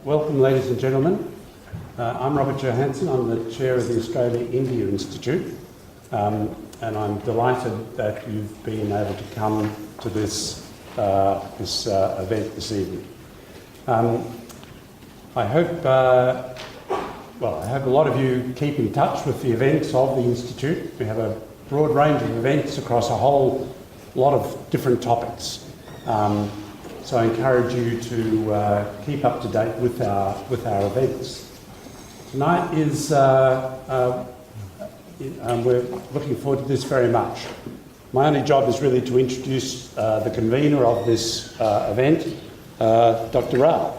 Welcome, ladies and gentlemen. I'm Robert Johansen. I'm the chair of the Australia-India Institute, and I'm delighted that you've been able to come to this event this evening. I hope a lot of you keep in touch with the events of the Institute. We have a broad range of events across a whole lot of different topics. So I encourage you to keep up to date with our events. Tonight is, we're looking forward to this very much. My only job is really to introduce the convener of this event, Dr. Rao,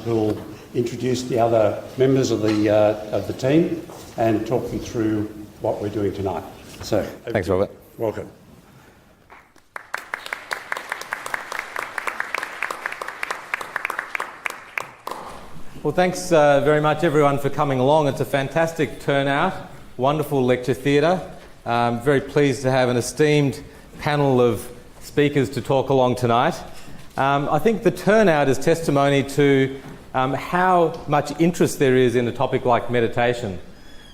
who will introduce the other members of the team and talk you through what we're doing tonight. So, thanks, Robert. Welcome. Well, thanks very much, everyone, for coming along. It's a fantastic turnout, wonderful lecture theatre. Very pleased to have an esteemed panel of speakers to talk along tonight. I think the turnout is testimony to how much interest there is in a topic like meditation.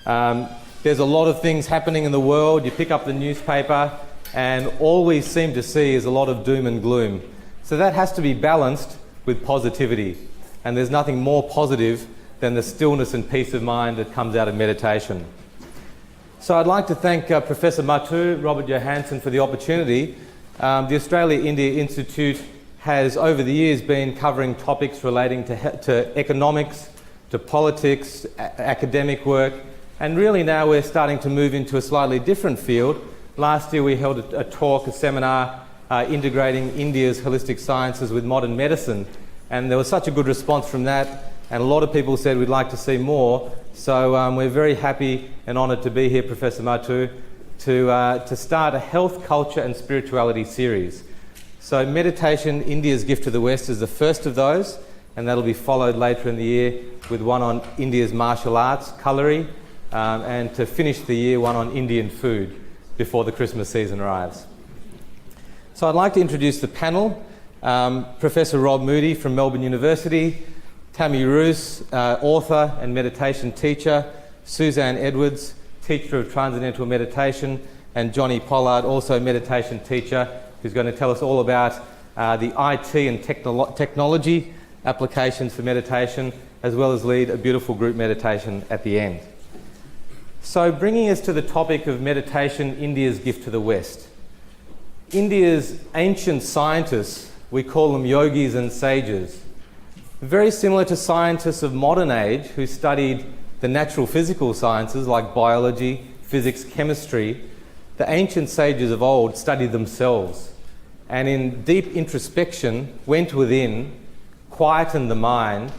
There's a lot of things happening in the world. You pick up the newspaper and all we seem to see is a lot of doom and gloom. So that has to be balanced with positivity. And there's nothing more positive than the stillness and peace of mind that comes out of meditation. So I'd like to thank Professor Mattu, Robert Johansen, for the opportunity. The Australia-India Institute has over the years been covering topics relating to economics, to politics, academic work, and really now we're starting to move into a slightly different field. Last year we held a seminar integrating India's holistic sciences with modern medicine. And there was such a good response from that, and a lot of people said we'd like to see more. So we're very happy and honoured to be here, Professor Mattu, to start a health, culture and spirituality series. So Meditation, India's Gift to the West is the first of those, and that'll be followed later in the year with one on India's martial arts, Kalari, and to finish the year, one on Indian food before the Christmas season arrives. So I'd like to introduce the panel. Professor Rob Moody from Melbourne University, Tammy Roos, author and meditation teacher, Suzanne Edwards, teacher of transcendental meditation, and Johnny Pollard, also meditation teacher, who's going to tell us all about the IT and technology applications for meditation, as well as lead a beautiful group meditation at the end. So bringing us to the topic of meditation, India's gift to the West. India's ancient scientists, we call them yogis and sages. Very similar to scientists of modern age who studied the natural physical sciences like biology, physics, chemistry, the ancient sages of old studied themselves and in deep introspection went within, quietened the mind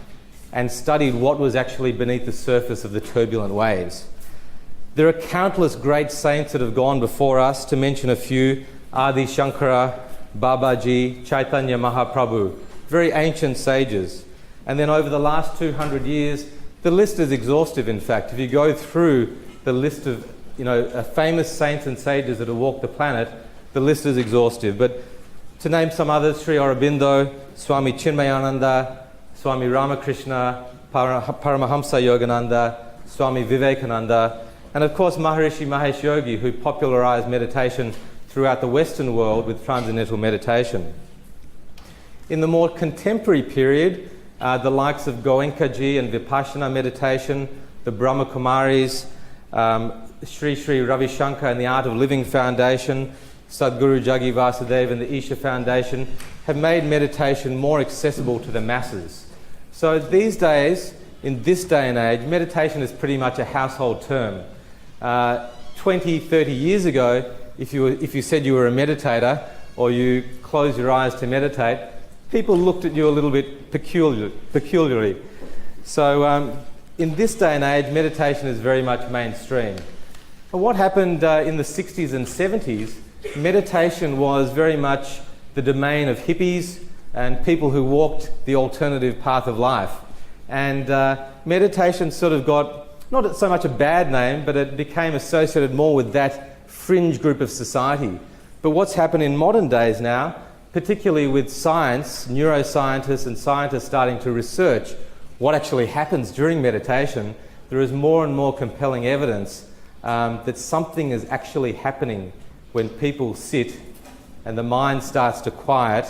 and studied what was actually beneath the surface of the turbulent waves. There are countless great saints that have gone before us. To mention a few, Adi Shankara, Babaji, Chaitanya Mahaprabhu, very ancient sages. And then over the last 200 years, the list is exhaustive, in fact. If you go through the list of famous saints and sages that have walked the planet, the list is exhaustive. But to name some others, Sri Aurobindo, Swami Chinmayananda, Swami Ramakrishna, Paramahamsa Yogananda, Swami Vivekananda, and of course Maharishi Mahesh Yogi, who popularized meditation throughout the Western world with transcendental meditation. In the more contemporary period, the likes of Goenkaji and Vipassana meditation, the Brahma Kumaris, Sri Ravi Shankar and the Art of Living Foundation, Sadhguru Jaggi Vasudev and the Isha Foundation have made meditation more accessible to the masses. So these days, in this day and age, meditation is pretty much a household term. 20, 30 years ago, if you said you were a meditator or you closed your eyes to meditate, people looked at you a little bit peculiarly. So in this day and age, meditation is very much mainstream. But what happened in the 60s and 70s, meditation was very much the domain of hippies and people who walked the alternative path of life. And meditation sort of got, not so much a bad name, but it became associated more with that fringe group of society. But what's happened in modern days now, particularly with science, neuroscientists and scientists starting to research what actually happens during meditation, there is more and more compelling evidence that something is actually happening when people sit and the mind starts to quiet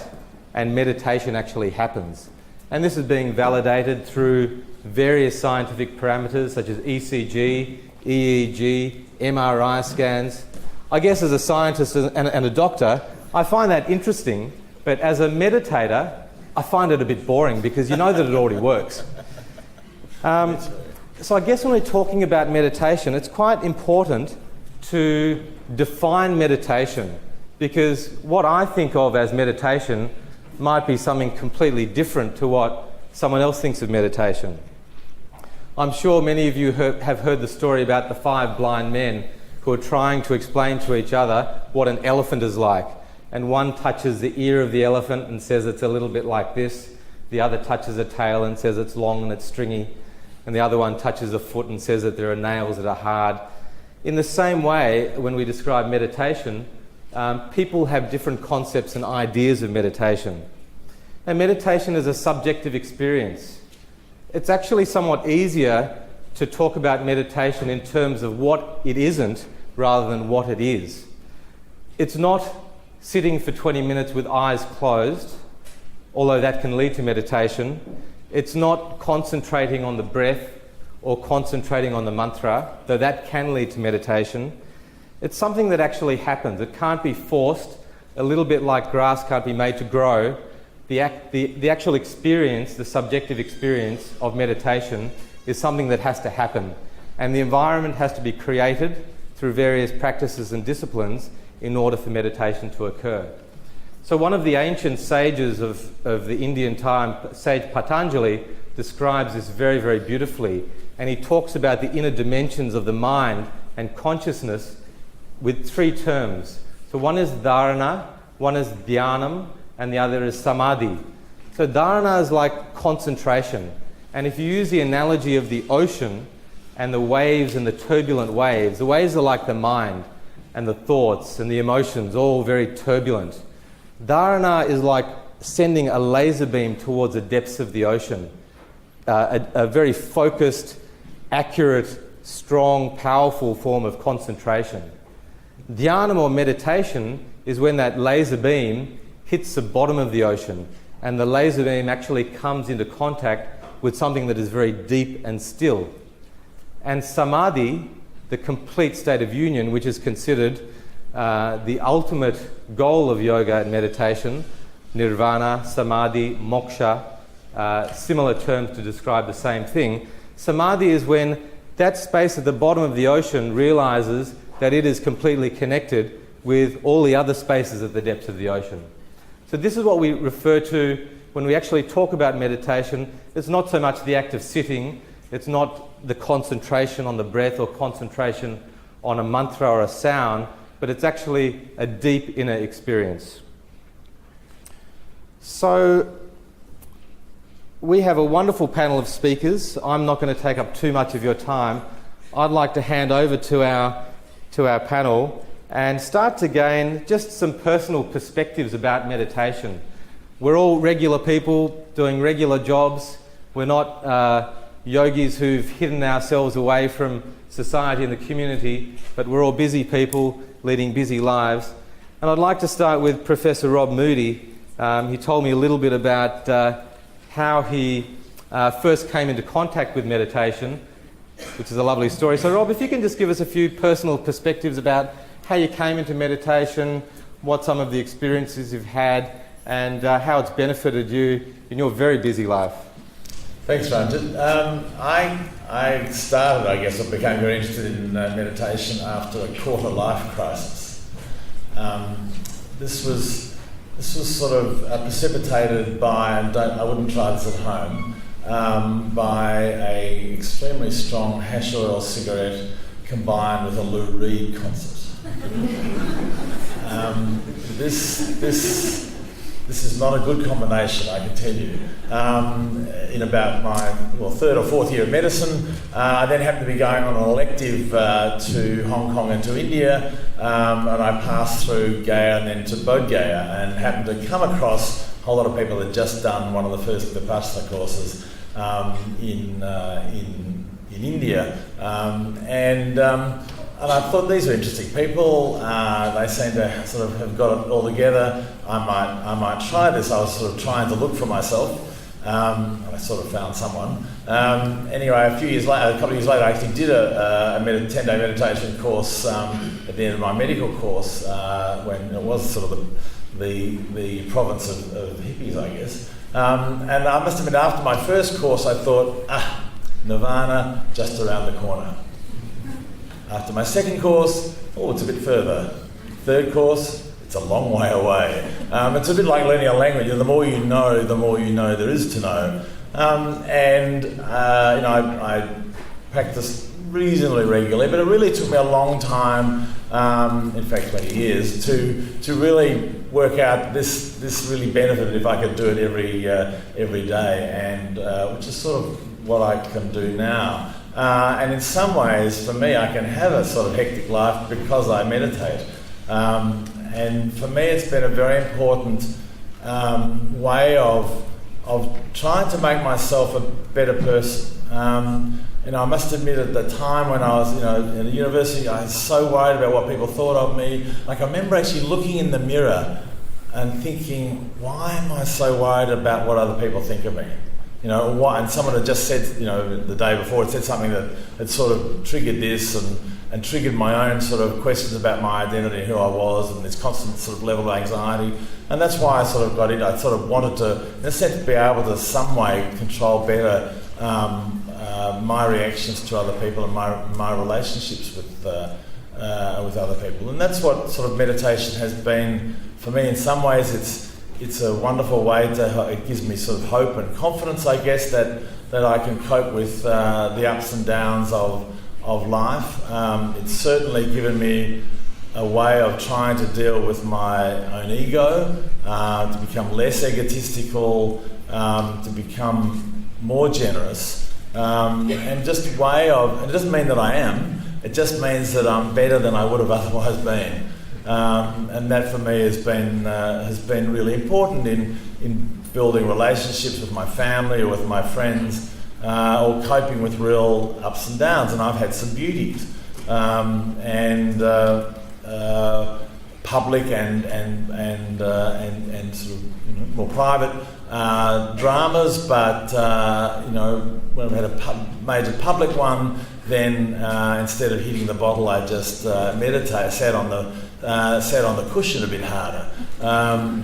and meditation actually happens. And this is being validated through various scientific parameters such as ECG, EEG, MRI scans. I guess as a scientist and a doctor, I find that interesting, but as a meditator, I find it a bit boring because you know that it already works. So I guess when we're talking about meditation, it's quite important to define meditation, because what I think of as meditation might be something completely different to what someone else thinks of meditation. I'm sure many of you have heard the story about the 5 blind men who are trying to explain to each other what an elephant is like. And one touches the ear of the elephant and says it's a little bit like this. The other touches a tail and says it's long and it's stringy. And the other one touches a foot and says that there are nails that are hard. In the same way, when we describe meditation, people have different concepts and ideas of meditation. And meditation is a subjective experience. It's actually somewhat easier to talk about meditation in terms of what it isn't rather than what it is. It's not sitting for 20 minutes with eyes closed, although that can lead to meditation. It's not concentrating on the breath or concentrating on the mantra, though that can lead to meditation. It's something that actually happens. It can't be forced. A little bit like grass can't be made to grow. The actual experience, the subjective experience of meditation is something that has to happen. And the environment has to be created through various practices and disciplines in order for meditation to occur. So one of the ancient sages of the Indian time, sage Patanjali, describes this very, very beautifully. And he talks about the inner dimensions of the mind and consciousness with 3 terms. So one is dharana, one is dhyanam, and the other is samadhi. So dharana is like concentration. And if you use the analogy of the ocean and the waves and the turbulent waves, the waves are like the mind and the thoughts and the emotions, all very turbulent. Dharana is like sending a laser beam towards the depths of the ocean. A very focused, accurate, strong, powerful form of concentration. Dhyana or meditation is when that laser beam hits the bottom of the ocean and the laser beam actually comes into contact with something that is very deep and still. And samadhi, the complete state of union, which is considered the ultimate goal of yoga and meditation, nirvana, samadhi, moksha, similar terms to describe the same thing. Samadhi is when that space at the bottom of the ocean realizes that it is completely connected with all the other spaces at the depths of the ocean. So this is what we refer to when we actually talk about meditation. It's not so much the act of sitting, it's not the concentration on the breath or concentration on a mantra or a sound, but it's actually a deep inner experience. So we have a wonderful panel of speakers. I'm not going to take up too much of your time. I'd like to hand over to our panel and start to gain just some personal perspectives about meditation. We're all regular people doing regular jobs. We're not yogis who've hidden ourselves away from society and the community, but we're all busy people leading busy lives. And I'd like to start with Professor Rob Moody. He told me a little bit about how he first came into contact with meditation, which is a lovely story. So Rob, if you can just give us a few personal perspectives about how you came into meditation, what some of the experiences you've had, and how it's benefited you in your very busy life. Thanks, Ranjit. I started, I guess, I became very interested in meditation after a quarter-life crisis. This was sort of precipitated by, and I wouldn't try this at home, by a extremely strong hash oil cigarette combined with a Lou Reed concert. This is not a good combination, I can tell you. In about my third or fourth year of medicine, I then happened to be going on an elective to Hong Kong and to India, and I passed through Gaya and then to Bodh Gaya, and happened to come across a whole lot of people that had just done one of the first Vipassana courses, in India, and I thought these are interesting people. They seem to sort of have got it all together. I might try this. I was sort of trying to look for myself. I sort of found someone. Anyway, a couple of years later, I actually did a 10-day meditation course at the end of my medical course when it was sort of the province of hippies, I guess. And I must admit, after my first course, I thought, Nirvana just around the corner. After my second course, it's a bit further. Third course, it's a long way away. It's a bit like learning a language. The more you know there is to know. I practiced reasonably regularly, but it really took me a long time, in fact 20 years, to really work out this really benefited if I could do it every day, and which is sort of what I can do now. And in some ways, for me, I can have a sort of hectic life because I meditate. And for me, it's been a very important way of trying to make myself a better person. I must admit, at the time when I was, in the university, I was so worried about what people thought of me. Like, I remember actually looking in the mirror and thinking, why am I so worried about what other people think of me? And someone had just said, the day before, had said something that had sort of triggered this and triggered my own sort of questions about my identity and who I was, and this constant sort of level of anxiety. And that's why I sort of got in. I sort of wanted to, in a sense, be able to some way control better my reactions to other people and my relationships with other people. And that's what sort of meditation has been for me. In some ways, it's a wonderful way it gives me sort of hope and confidence, I guess, that I can cope with the ups and downs of life. It's certainly given me a way of trying to deal with my own ego, to become less egotistical, to become more generous, and just a way of, it doesn't mean that I am, it just means that I'm better than I would have otherwise been. And that for me has been really important in building relationships with my family or with my friends, or coping with real ups and downs. And I've had some beauties, and public and sort of more private dramas. But when I've had a major public one, then instead of hitting the bottle, I just sat on the cushion a bit harder.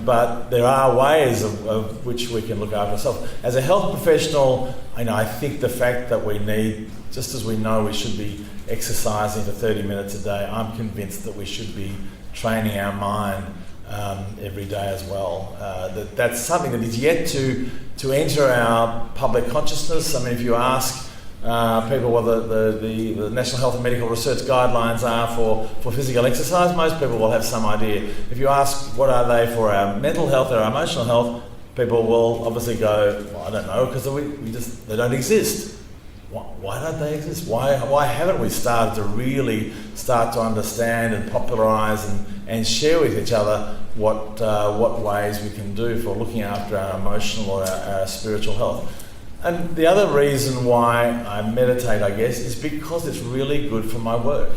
But there are ways of which we can look after ourselves. As a health professional, I think the fact that we need, just as we know we should be exercising for 30 minutes a day, I'm convinced that we should be training our mind every day as well. That's something that is yet to enter our public consciousness. I mean, if you ask people what the National Health and Medical Research guidelines are for physical exercise, most people will have some idea. If you ask what are they for our mental health or our emotional health, people will obviously go, well, I don't know, because they don't exist. Why don't they exist? Why haven't we started to really start to understand and popularise and share with each other what ways we can do for looking after our emotional or our spiritual health? And the other reason why I meditate, I guess, is because it's really good for my work.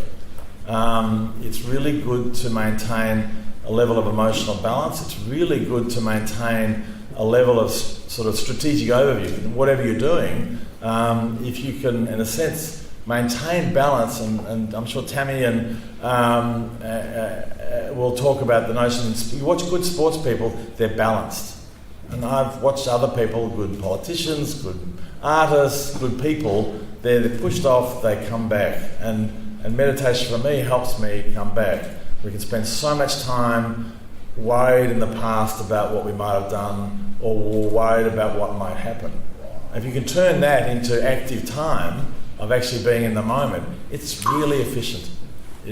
It's really good to maintain a level of emotional balance. It's really good to maintain a level of sort of strategic overview. Whatever you're doing, if you can, in a sense, maintain balance, and I'm sure Tammy and will talk about the notion, you watch good sports people, they're balanced. And I've watched other people, good politicians, good artists, good people, they're pushed off, they come back. And meditation for me helps me come back. We can spend so much time worried in the past about what we might have done, or worried about what might happen. If you can turn that into active time of actually being in the moment, it's really efficient.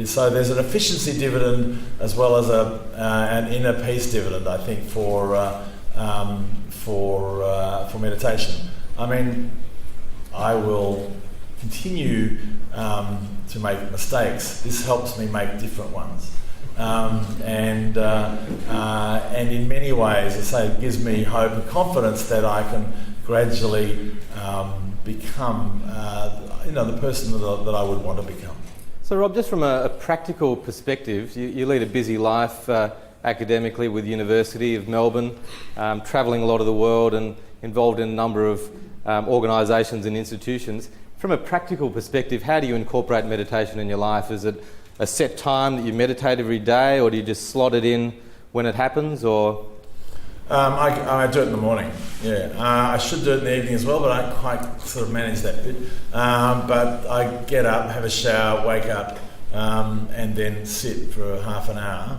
So there's an efficiency dividend as well as an inner peace dividend, I think, for meditation. I mean, I will continue to make mistakes. This helps me make different ones. And in many ways, as I say, it gives me hope and confidence that I can gradually become the person that I would want to become. So Rob, just from a practical perspective, you lead a busy life academically with University of Melbourne, travelling a lot of the world and involved in a number of organisations and institutions. From a practical perspective, how do you incorporate meditation in your life? Is it a set time that you meditate every day, or do you just slot it in when it happens, or...? I do it in the morning, yeah. I should do it in the evening as well, but I don't quite sort of manage that bit. But I get up, have a shower, wake up, and then sit for half an hour.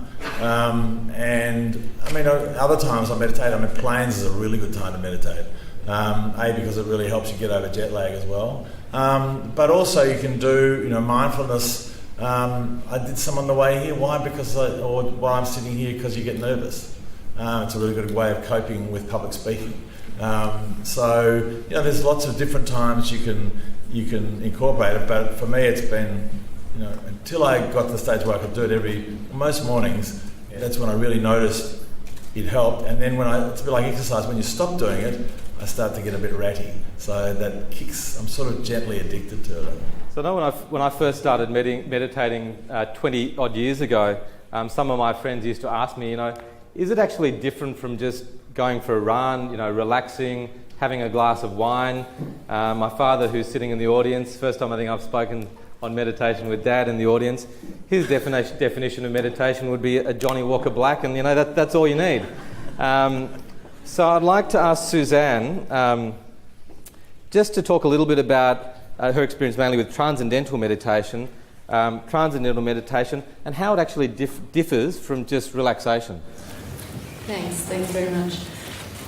And I mean, other times I meditate. I mean, planes is a really good time to meditate. Because it really helps you get over jet lag as well. But also you can do, mindfulness. I did some on the way here. Why? Or while I'm sitting here, because you get nervous. It's a really good way of coping with public speaking. So there's lots of different times you can incorporate it. But for me, it's been, until I got to the stage where I could do it most mornings. That's when I really noticed it helped. And then it's a bit like exercise. When you stop doing it, I start to get a bit ratty. So that kicks. I'm sort of gently addicted to it. So I know when I first started meditating 20 odd years ago, some of my friends used to ask me, is it actually different from just going for a run, relaxing, having a glass of wine? My father, who's sitting in the audience, first time I think I've spoken on meditation with Dad in the audience, his definition of meditation would be a Johnny Walker Black, and that's all you need. So I'd like to ask Suzanne just to talk a little bit about her experience mainly with transcendental meditation, and how it actually differs from just relaxation. Thanks very much.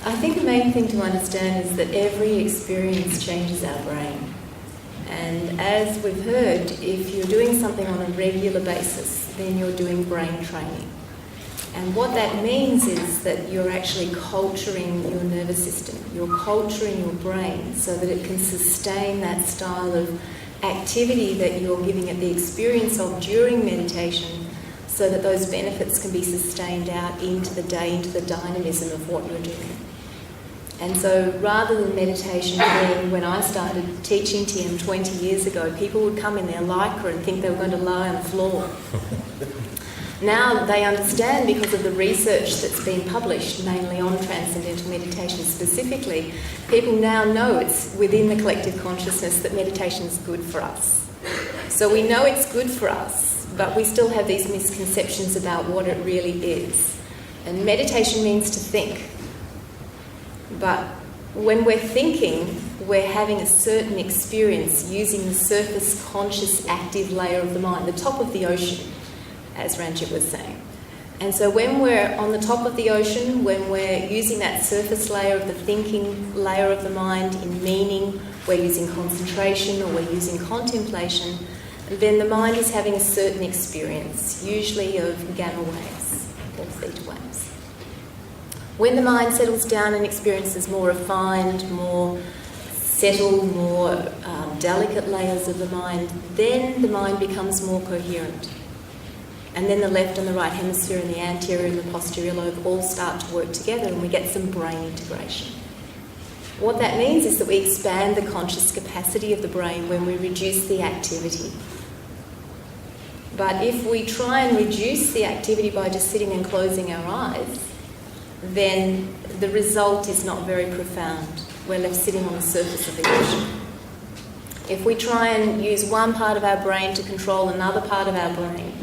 I think the main thing to understand is that every experience changes our brain. And as we've heard, if you're doing something on a regular basis, then you're doing brain training. And what that means is that you're actually culturing your nervous system. You're culturing your brain so that it can sustain that style of activity that you're giving it the experience of during meditation, so that those benefits can be sustained out into the day, into the dynamism of what you're doing. And so rather than meditation being, when I started teaching TM 20 years ago, people would come in their lycra and think they were going to lie on the floor. Now they understand, because of the research that's been published, mainly on transcendental meditation specifically, people now know it's within the collective consciousness that meditation is good for us. So we know it's good for us, but we still have these misconceptions about what it really is. And meditation means to think. But when we're thinking, we're having a certain experience using the surface conscious active layer of the mind, the top of the ocean, as Ranjit was saying. And so when we're on the top of the ocean, when we're using that surface layer of the thinking layer of the mind in meaning, we're using concentration or we're using contemplation, then the mind is having a certain experience, usually of gamma waves or theta waves. When the mind settles down and experiences more refined, more settled, more delicate layers of the mind, then the mind becomes more coherent. And then the left and the right hemisphere and the anterior and the posterior lobe all start to work together, and we get some brain integration. What that means is that we expand the conscious capacity of the brain when we reduce the activity. But if we try and reduce the activity by just sitting and closing our eyes, then the result is not very profound. We're left sitting on the surface of the ocean. If we try and use one part of our brain to control another part of our brain,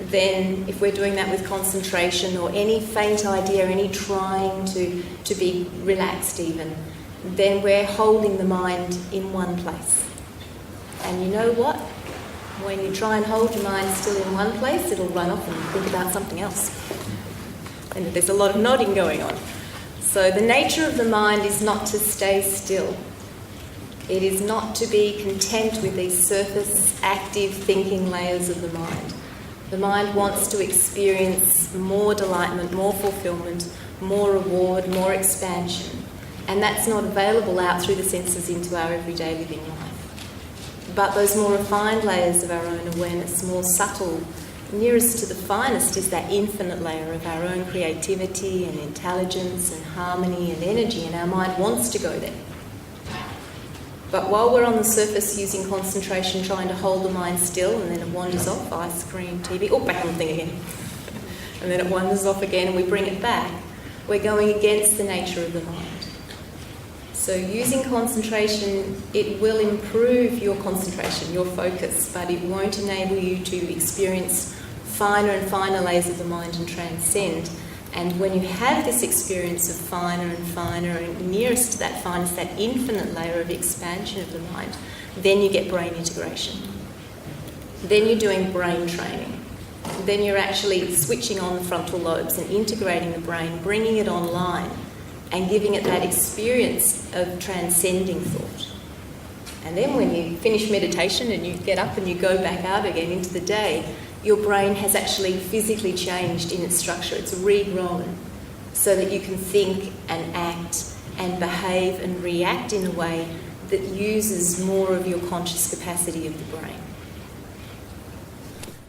then if we're doing that with concentration or any faint idea, any trying to be relaxed even, then we're holding the mind in one place. And you know what? When you try and hold your mind still in one place, it'll run off and think about something else. And there's a lot of nodding going on. So the nature of the mind is not to stay still. It is not to be content with these surface active thinking layers of the mind. The mind wants to experience more delightment, more fulfillment, more reward, more expansion. And that's not available out through the senses into our everyday living life. But those more refined layers of our own awareness, more subtle nearest to the finest is that infinite layer of our own creativity and intelligence and harmony and energy, and our mind wants to go there. But while we're on the surface using concentration, trying to hold the mind still, and then it wanders off, ice cream, TV, oh, back on the thing again. And then it wanders off again and we bring it back, we're going against the nature of the mind. So using concentration, it will improve your concentration, your focus, but it won't enable you to experience finer and finer layers of the mind and transcend. And when you have this experience of finer and finer and nearest to that finest, that infinite layer of expansion of the mind, then you get brain integration. Then you're doing brain training. Then you're actually switching on the frontal lobes and integrating the brain, bringing it online, and giving it that experience of transcending thought. And then when you finish meditation and you get up and you go back out again into the day, your brain has actually physically changed in its structure. It's regrown so that you can think and act and behave and react in a way that uses more of your conscious capacity of the brain.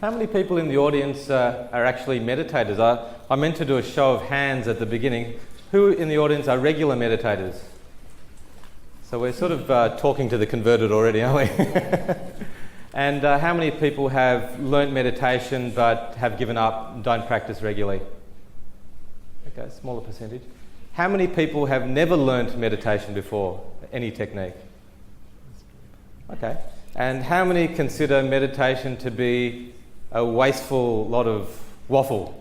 How many people in the audience are actually meditators? I meant to do a show of hands at the beginning. Who in the audience are regular meditators? So we're sort of talking to the converted already, aren't we? And how many people have learnt meditation but have given up and don't practice regularly? Okay, smaller percentage. How many people have never learnt meditation before, any technique? Okay. And how many consider meditation to be a wasteful lot of waffle?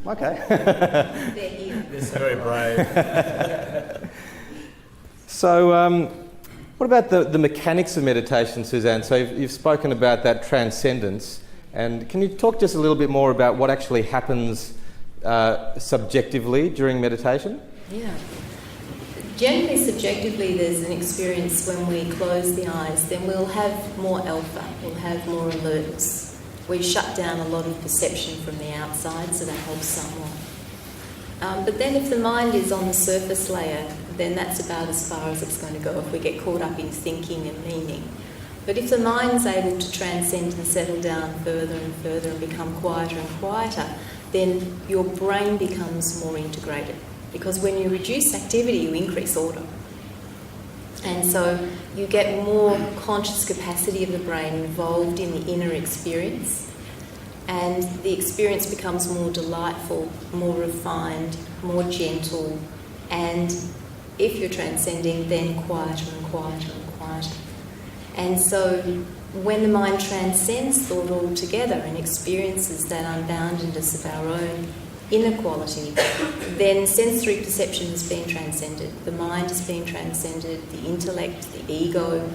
Okay. They're here. It's very brave. So, what about the mechanics of meditation, Suzanne? So you've spoken about that transcendence, and can you talk just a little bit more about what actually happens subjectively during meditation? Yeah. Generally, subjectively, there's an experience when we close the eyes, then we'll have more alpha, we'll have more alertness. We shut down a lot of perception from the outside, so that helps somewhat. But then if the mind is on the surface layer, then that's about as far as it's going to go if we get caught up in thinking and meaning. But if the mind's able to transcend and settle down further and further and become quieter and quieter, then your brain becomes more integrated. Because when you reduce activity, you increase order. And so you get more conscious capacity of the brain involved in the inner experience, and the experience becomes more delightful, more refined, more gentle, and if you're transcending, then quieter and quieter and quieter. And so when the mind transcends thought altogether and experiences that unboundedness of our own inner quality, then sensory perception has been transcended, the mind has been transcended, the intellect, the ego,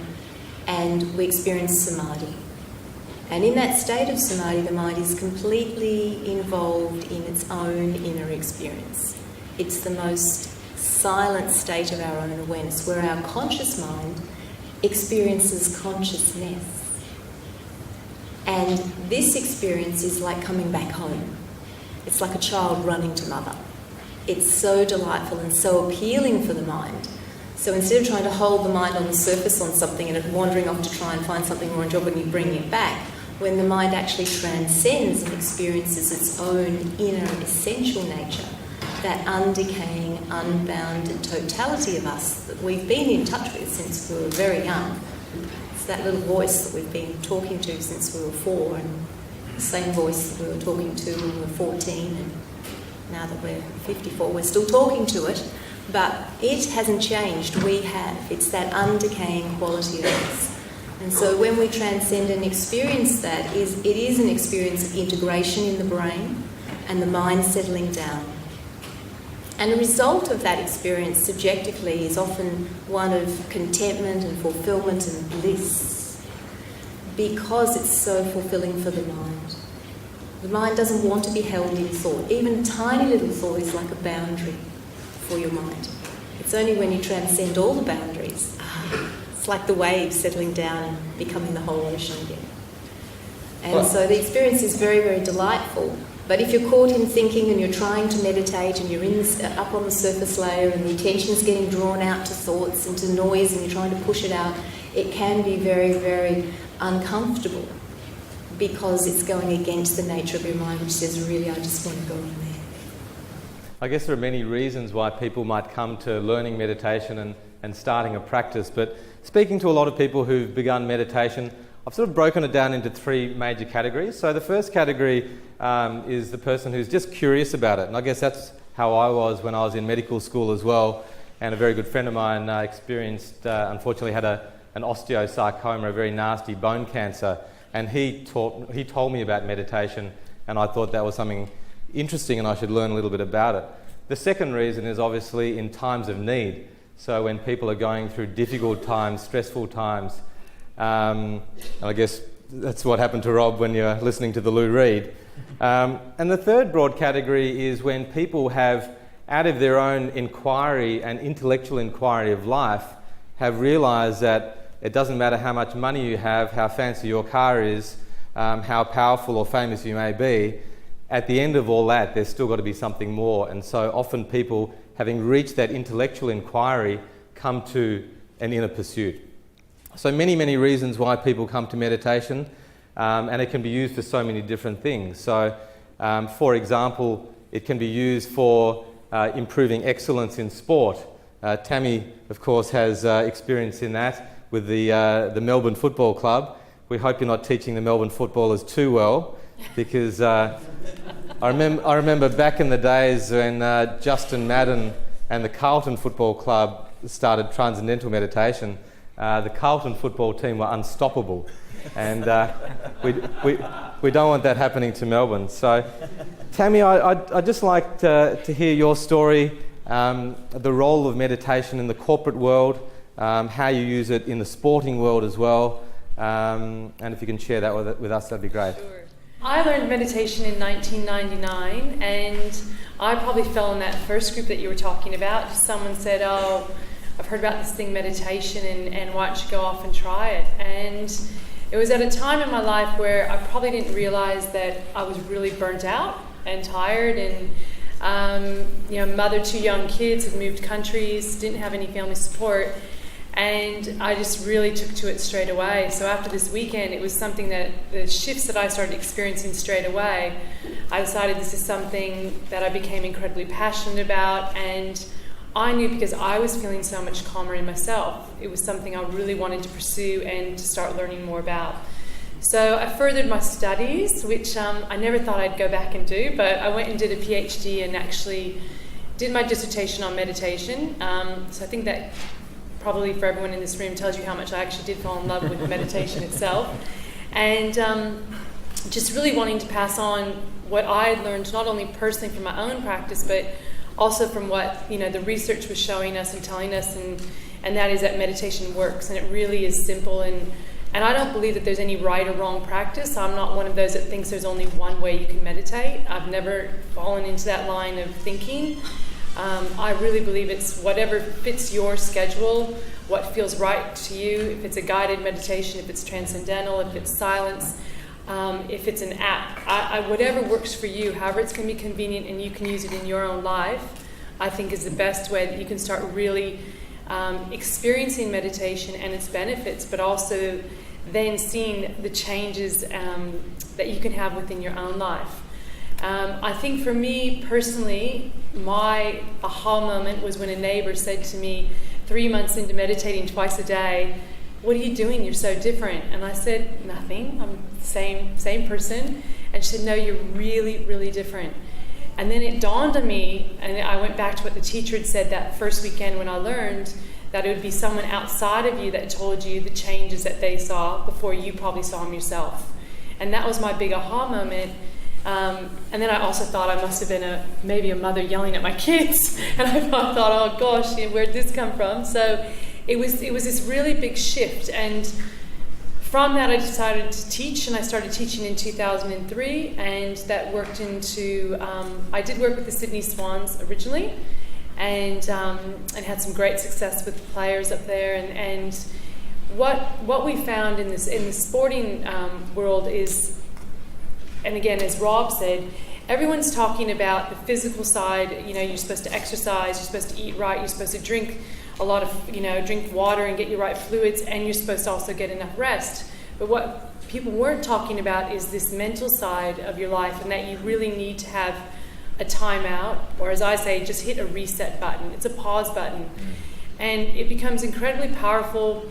and we experience samadhi. And in that state of samadhi, the mind is completely involved in its own inner experience. It's the most silent state of our own awareness, where our conscious mind experiences consciousness. And this experience is like coming back home. It's like a child running to mother. It's so delightful and so appealing for the mind. So instead of trying to hold the mind on the surface on something and it wandering off to try and find something more enjoyable and you bring it back, when the mind actually transcends and experiences its own inner essential nature, that undecaying, unbounded totality of us that we've been in touch with since we were very young. It's that little voice that we've been talking to since we were 4, and the same voice that we were talking to when we were 14, and now that we're 54, we're still talking to it, but it hasn't changed, we have. It's that undecaying quality of us. And so when we transcend and experience that, it is an experience of integration in the brain and the mind settling down. And the result of that experience subjectively is often one of contentment and fulfillment and bliss, because it's so fulfilling for the mind. The mind doesn't want to be held in thought. Even a tiny little thought is like a boundary for your mind. It's only when you transcend all the boundaries, it's like the waves settling down and becoming the whole ocean again. And so the experience is very, very delightful. But if you're caught in thinking and you're trying to meditate and you're up on the surface layer and the attention's getting drawn out to thoughts and to noise and you're trying to push it out, it can be very, very uncomfortable. because it's going against the nature of your mind, which says, really, I just want to go on there. I guess there are many reasons why people might come to learning meditation and starting a practice, but speaking to a lot of people who've begun meditation, I've sort of broken it down into three major categories. So the first category is the person who's just curious about it, and I guess that's how I was when I was in medical school as well. And a very good friend of mine unfortunately had an osteosarcoma, a very nasty bone cancer, and he told me about meditation, and I thought that was something interesting and I should learn a little bit about it. The second reason is obviously in times of need. So when people are going through difficult times, stressful times, and I guess that's what happened to Rob when you're listening to the Lou Reed. And the third broad category is when people have, out of their own inquiry and intellectual inquiry of life, have realised that it doesn't matter how much money you have, how fancy your car is, how powerful or famous you may be, at the end of all that, there's still got to be something more. And so often people, having reached that intellectual inquiry, come to an inner pursuit. So many, many reasons why people come to meditation, and it can be used for so many different things. So, for example, it can be used for improving excellence in sport. Tammy, of course, has experience in that with the Melbourne Football Club. We hope you're not teaching the Melbourne footballers too well, because I remember back in the days when Justin Madden and the Carlton Football Club started Transcendental Meditation. The Carlton football team were unstoppable, and we don't want that happening to Melbourne. So, Tammy, I'd just like to hear your story, the role of meditation in the corporate world, how you use it in the sporting world as well, and if you can share that with us, that'd be great. Sure. I learned meditation in 1999, and I probably fell in that first group that you were talking about. Someone said, "Oh, I've heard about this thing, meditation, and why don't you go off and try it?" And it was at a time in my life where I probably didn't realise that I was really burnt out and tired, and mother to young kids, had moved countries, didn't have any family support, and I just really took to it straight away. So after this weekend, it was something that the shifts that I started experiencing straight away, I decided this is something that I became incredibly passionate about, and I knew because I was feeling so much calmer in myself. It was something I really wanted to pursue and to start learning more about. So I furthered my studies, which I never thought I'd go back and do, but I went and did a PhD and actually did my dissertation on meditation. So I think that probably for everyone in this room tells you how much I actually did fall in love with meditation itself. And just really wanting to pass on what I had learned, not only personally from my own practice, but also from what the research was showing us and telling us, and that is that meditation works, and it really is simple. And I don't believe that there's any right or wrong practice. I'm not one of those that thinks there's only one way you can meditate. I've never fallen into that line of thinking. I really believe it's whatever fits your schedule, what feels right to you, if it's a guided meditation, if it's transcendental, if it's silence, if it's an app. Whatever works for you, however it's going to be convenient and you can use it in your own life, I think is the best way that you can start really experiencing meditation and its benefits, but also then seeing the changes that you can have within your own life. I think for me personally, my aha moment was when a neighbor said to me 3 months into meditating twice a day, "What are you doing? You're so different." And I said, "Nothing. I'm the same person." And she said, "No, you're really, really different." And then it dawned on me, and I went back to what the teacher had said that first weekend when I learned that it would be someone outside of you that told you the changes that they saw before you probably saw them yourself. And that was my big aha moment. And then I also thought I must have been maybe a mother yelling at my kids. And I thought, oh gosh, where'd this come from? So it was this really big shift. And from that I decided to teach, and I started teaching in 2003, and that worked into, I did work with the Sydney Swans originally, and had some great success with the players up there. And what we found in the sporting world is, and again, as Rob said, everyone's talking about the physical side. You're supposed to exercise, you're supposed to eat right, you're supposed to drink a lot of, drink water and get your right fluids, and you're supposed to also get enough rest. But what people weren't talking about is this mental side of your life, and that you really need to have a timeout, or as I say, just hit a reset button. It's a pause button. And it becomes incredibly powerful,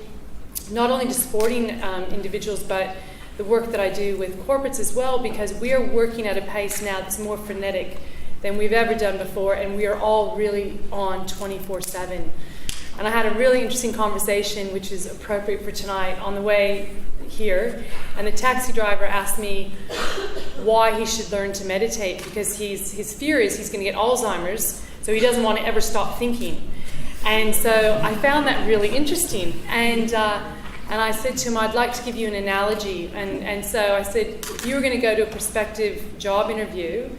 not only to sporting individuals, but the work that I do with corporates as well, because we are working at a pace now that's more frenetic than we've ever done before, and we are all really on 24/7. And I had a really interesting conversation, which is appropriate for tonight, on the way here, and the taxi driver asked me why he should learn to meditate, because his fear is he's going to get Alzheimer's, so he doesn't want to ever stop thinking. And so I found that really interesting, and I said to him, I'd like to give you an analogy. And so I said, if you were going to go to a prospective job interview,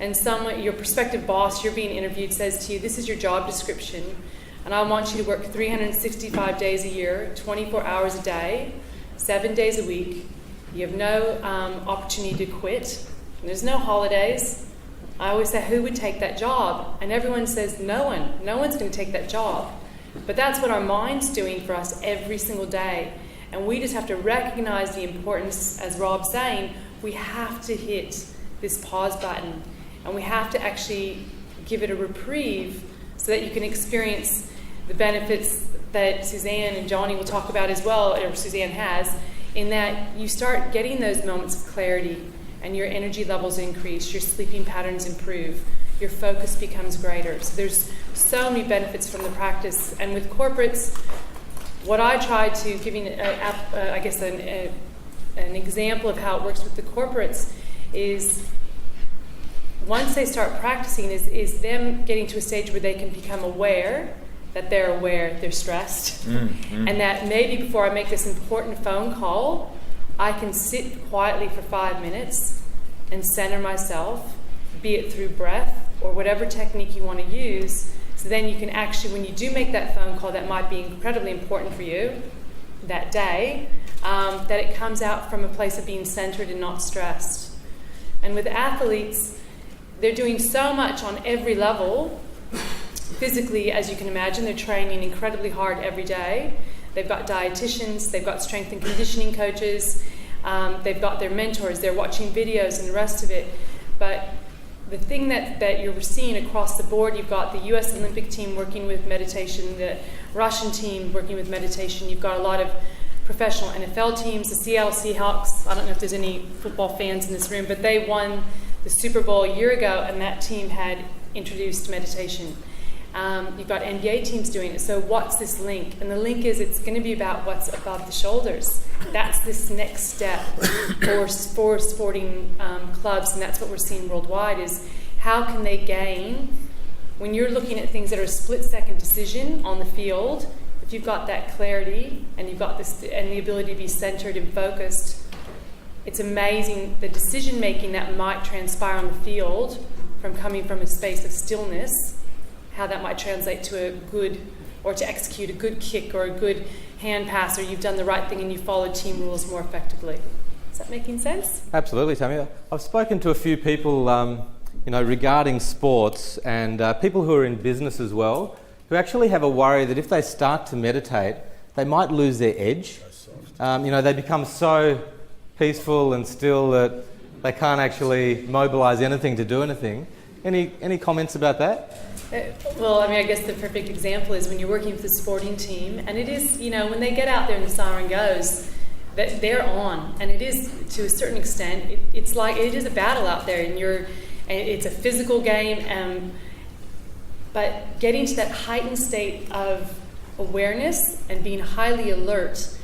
and your prospective boss, you're being interviewed, says to you, this is your job description, and I want you to work 365 days a year, 24 hours a day, 7 days a week. You have no opportunity to quit. There's no holidays. I always say, who would take that job? And everyone says, no one. No one's going to take that job. But that's what our mind's doing for us every single day. And we just have to recognize the importance, as Rob's saying, we have to hit this pause button. And we have to actually give it a reprieve so that you can experience the benefits that Suzanne and Johnny will talk about as well, or Suzanne has, in that you start getting those moments of clarity and your energy levels increase, your sleeping patterns improve, your focus becomes greater. So there's so many benefits from the practice. And with corporates, what I try to, giving an example of how it works with the corporates is, once they start practicing, is them getting to a stage where they can become aware that they're stressed, and that maybe before I make this important phone call, I can sit quietly for 5 minutes and center myself, be it through breath or whatever technique you want to use, so then you can actually, when you do make that phone call that might be incredibly important for you that day, that it comes out from a place of being centered and not stressed. And with athletes, they're doing so much on every level. Physically, as you can imagine, they're training incredibly hard every day. They've got dietitians, they've got strength and conditioning coaches, they've got their mentors, they're watching videos and the rest of it. But the thing that you're seeing across the board, you've got the US Olympic team working with meditation, the Russian team working with meditation, you've got a lot of professional NFL teams, the Seattle Seahawks. I don't know if there's any football fans in this room, but they won the Super Bowl a year ago, and that team had introduced meditation. You've got NBA teams doing it. So what's this link? And the link is, it's going to be about what's above the shoulders. That's this next step for sporting clubs, and that's what we're seeing worldwide, is how can they gain, when you're looking at things that are a split-second decision on the field, if you've got that clarity and you've got this and the ability to be centered and focused, it's amazing the decision-making that might transpire on the field from coming from a space of stillness, how that might translate to a good, or to execute a good kick or a good hand pass, or you've done the right thing and you followed team rules more effectively. Is that making sense? Absolutely, Tammy. I've spoken to a few people, regarding sports, and people who are in business as well, who actually have a worry that if they start to meditate, they might lose their edge. They become so peaceful and still that they can't actually mobilise anything to do anything. Any comments about that? I guess the perfect example is when you're working with a sporting team, and it is, when they get out there and the siren goes, that they're on, and it is, to a certain extent, it's like it is a battle out there, and it's a physical game, but getting to that heightened state of awareness and being highly alert,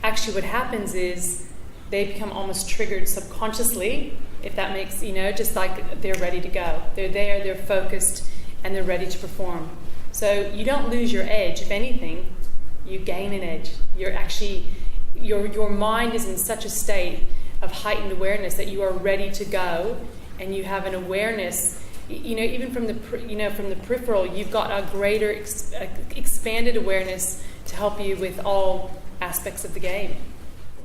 actually what happens is they become almost triggered subconsciously, if that makes, just like they're ready to go. They're there, they're focused, and they're ready to perform. So you don't lose your edge. If anything, you gain an edge. You're actually, your mind is in such a state of heightened awareness that you are ready to go, and you have an awareness, even from the peripheral, you've got a greater expanded awareness to help you with all aspects of the game.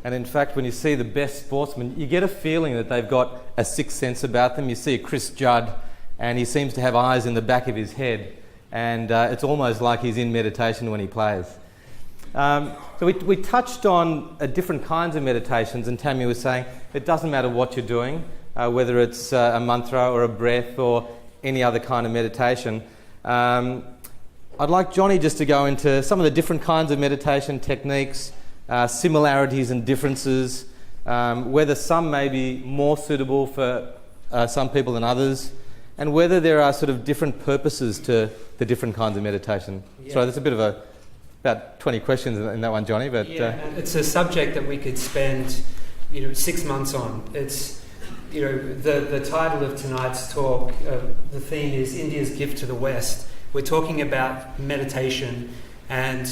And in fact, when you see the best sportsmen, you get a feeling that they've got a sixth sense about them. You see Chris Judd, and he seems to have eyes in the back of his head, and it's almost like he's in meditation when he plays. So we touched on different kinds of meditations, and Tammy was saying it doesn't matter what you're doing, whether it's a mantra or a breath or any other kind of meditation. I'd like Johnny just to go into some of the different kinds of meditation techniques, similarities and differences, whether some may be more suitable for some people than others, and whether there are sort of different purposes to the different kinds of meditation. Yeah. So there's a bit of about 20 questions in that one, Johnny. But and it's a subject that we could spend, 6 months on. It's, the title of tonight's talk, the theme is India's Gift to the West. We're talking about meditation, and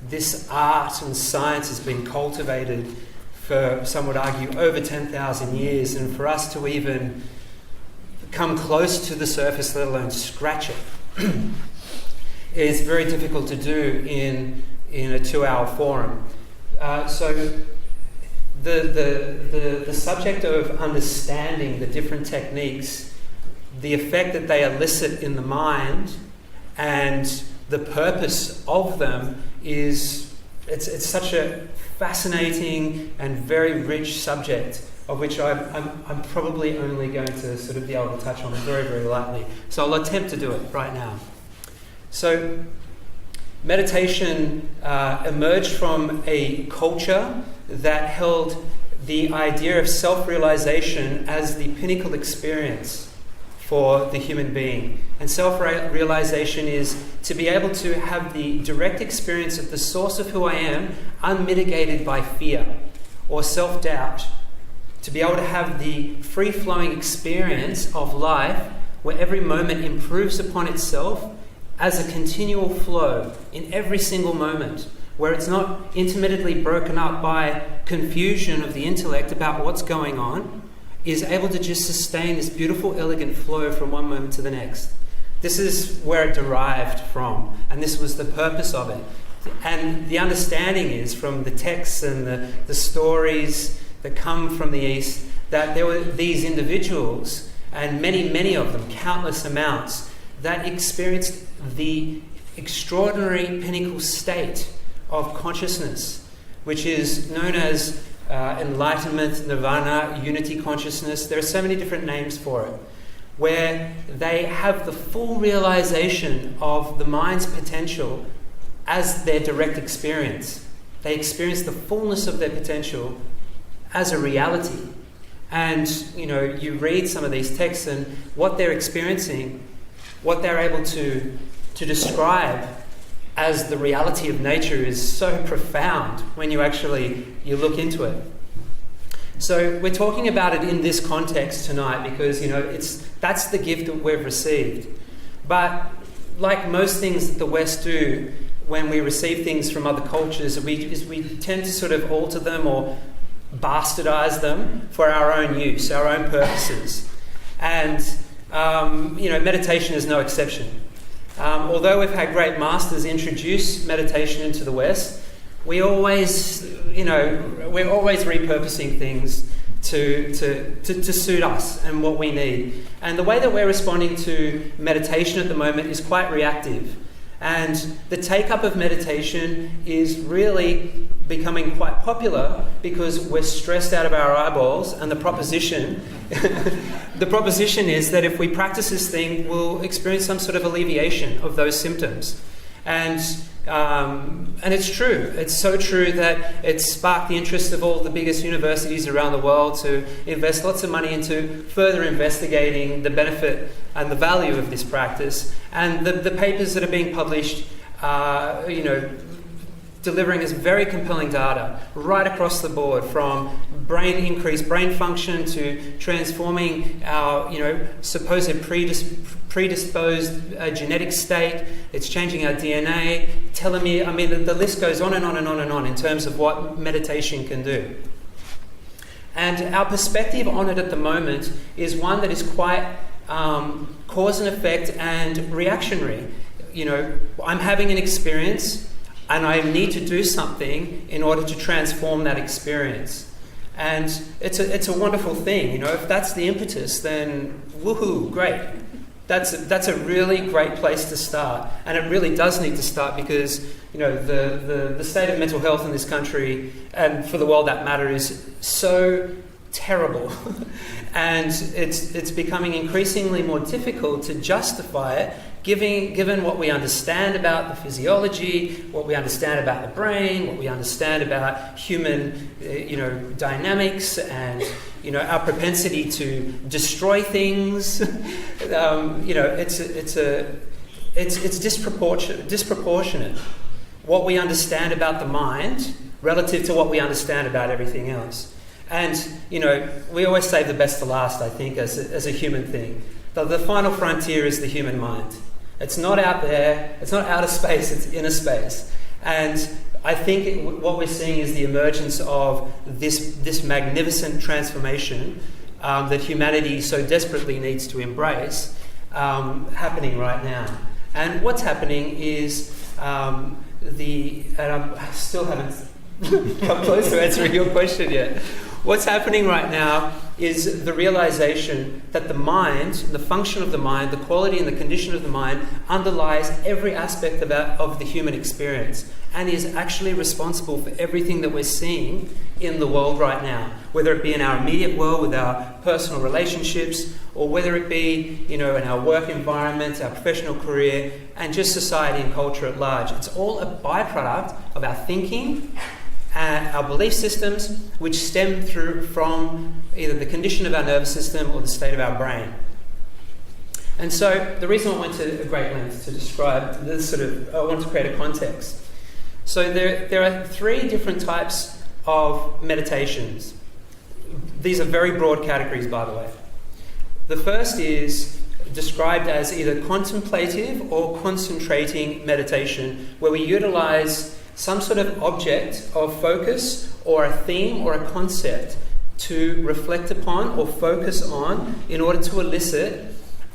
this art and science has been cultivated for, some would argue, over 10,000 years, and for us to even come close to the surface, let alone scratch it, is very difficult to do in a 2-hour forum. So the subject of understanding the different techniques, the effect that they elicit in the mind, and the purpose of them is it's such a fascinating and very rich subject, of which I'm probably only going to sort of be able to touch on very, very lightly. So I'll attempt to do it right now. So meditation emerged from a culture that held the idea of self-realization as the pinnacle experience for the human being. And self-realization is to be able to have the direct experience of the source of who I am, unmitigated by fear or self-doubt. To be able to have the free-flowing experience of life where every moment improves upon itself as a continual flow in every single moment, where it's not intermittently broken up by confusion of the intellect about what's going on, is able to just sustain this beautiful, elegant flow from one moment to the next. This is where it derived from, and this was the purpose of it. And the understanding is from the texts and the stories that come from the East, that there were these individuals, and many, many of them, countless amounts, that experienced the extraordinary pinnacle state of consciousness, which is known as enlightenment, nirvana, unity consciousness. There are so many different names for it, where they have the full realization of the mind's potential as their direct experience. They experience the fullness of their potential as a reality. And, you read some of these texts, and what they're experiencing, what they're able to describe as the reality of nature is so profound when you look into it. So we're talking about it in this context tonight because, that's the gift that we've received. But like most things that the West do when we receive things from other cultures, we tend to sort of alter them or bastardize them for our own use, our own purposes. And, meditation is no exception. Although we've had great masters introduce meditation into the West, we're always repurposing things to suit us and what we need. And the way that we're responding to meditation at the moment is quite reactive. And the take-up of meditation is really becoming quite popular because we're stressed out of our eyeballs, and the proposition is that if we practice this thing, we'll experience some sort of alleviation of those symptoms. And it's true. It's so true that it's sparked the interest of all the biggest universities around the world to invest lots of money into further investigating the benefit and the value of this practice. And the papers that are being published are, delivering us very compelling data right across the board, from increased brain function to transforming our, supposed predisposed genetic state. It's changing our DNA, telomere. I mean, the list goes on and on and on and on in terms of what meditation can do. And our perspective on it at the moment is one that is quite cause and effect and reactionary. I'm having an experience, and I need to do something in order to transform that experience. And it's a wonderful thing. If that's the impetus, then woohoo, great. That's a really great place to start, and it really does need to start because the state of mental health in this country and for the world that matter is so terrible, and it's becoming increasingly more difficult to justify it, given what we understand about the physiology, what we understand about the brain, what we understand about human dynamics, and our propensity to destroy things. It's disproportionate what we understand about the mind relative to what we understand about everything else. And we always save the best to last, I think, as a human thing. The final frontier is the human mind. It's not out there, it's not outer space, it's inner space. And I think what we're seeing is the emergence of this magnificent transformation that humanity so desperately needs to embrace, happening right now. And what's happening is and I still haven't come close to answering your question yet. What's happening right now is the realization that the mind, the function of the mind, the quality and the condition of the mind underlies every aspect of the human experience and is actually responsible for everything that we're seeing in the world right now, whether it be in our immediate world with our personal relationships, or whether it be in our work environment, our professional career, and just society and culture at large. It's all a byproduct of our thinking, our belief systems, which stem from either the condition of our nervous system or the state of our brain. And so the reason I went to a great length to describe this I want to create a context. So there are 3 different types of meditations. These are very broad categories, by the way. The first is described as either contemplative or concentrating meditation, where we utilize some sort of object of focus or a theme or a concept to reflect upon or focus on in order to elicit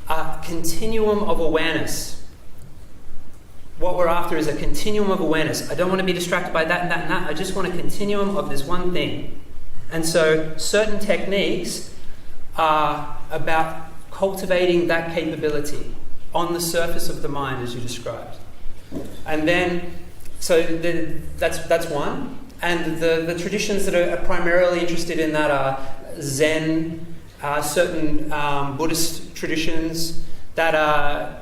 a continuum of awareness. What we're after is a continuum of awareness. I don't want to be distracted by that and that and that. I just want a continuum of this one thing. And so certain techniques are about cultivating that capability on the surface of the mind, as you described. And then that's one. And the traditions that are primarily interested in that are Zen, certain Buddhist traditions that are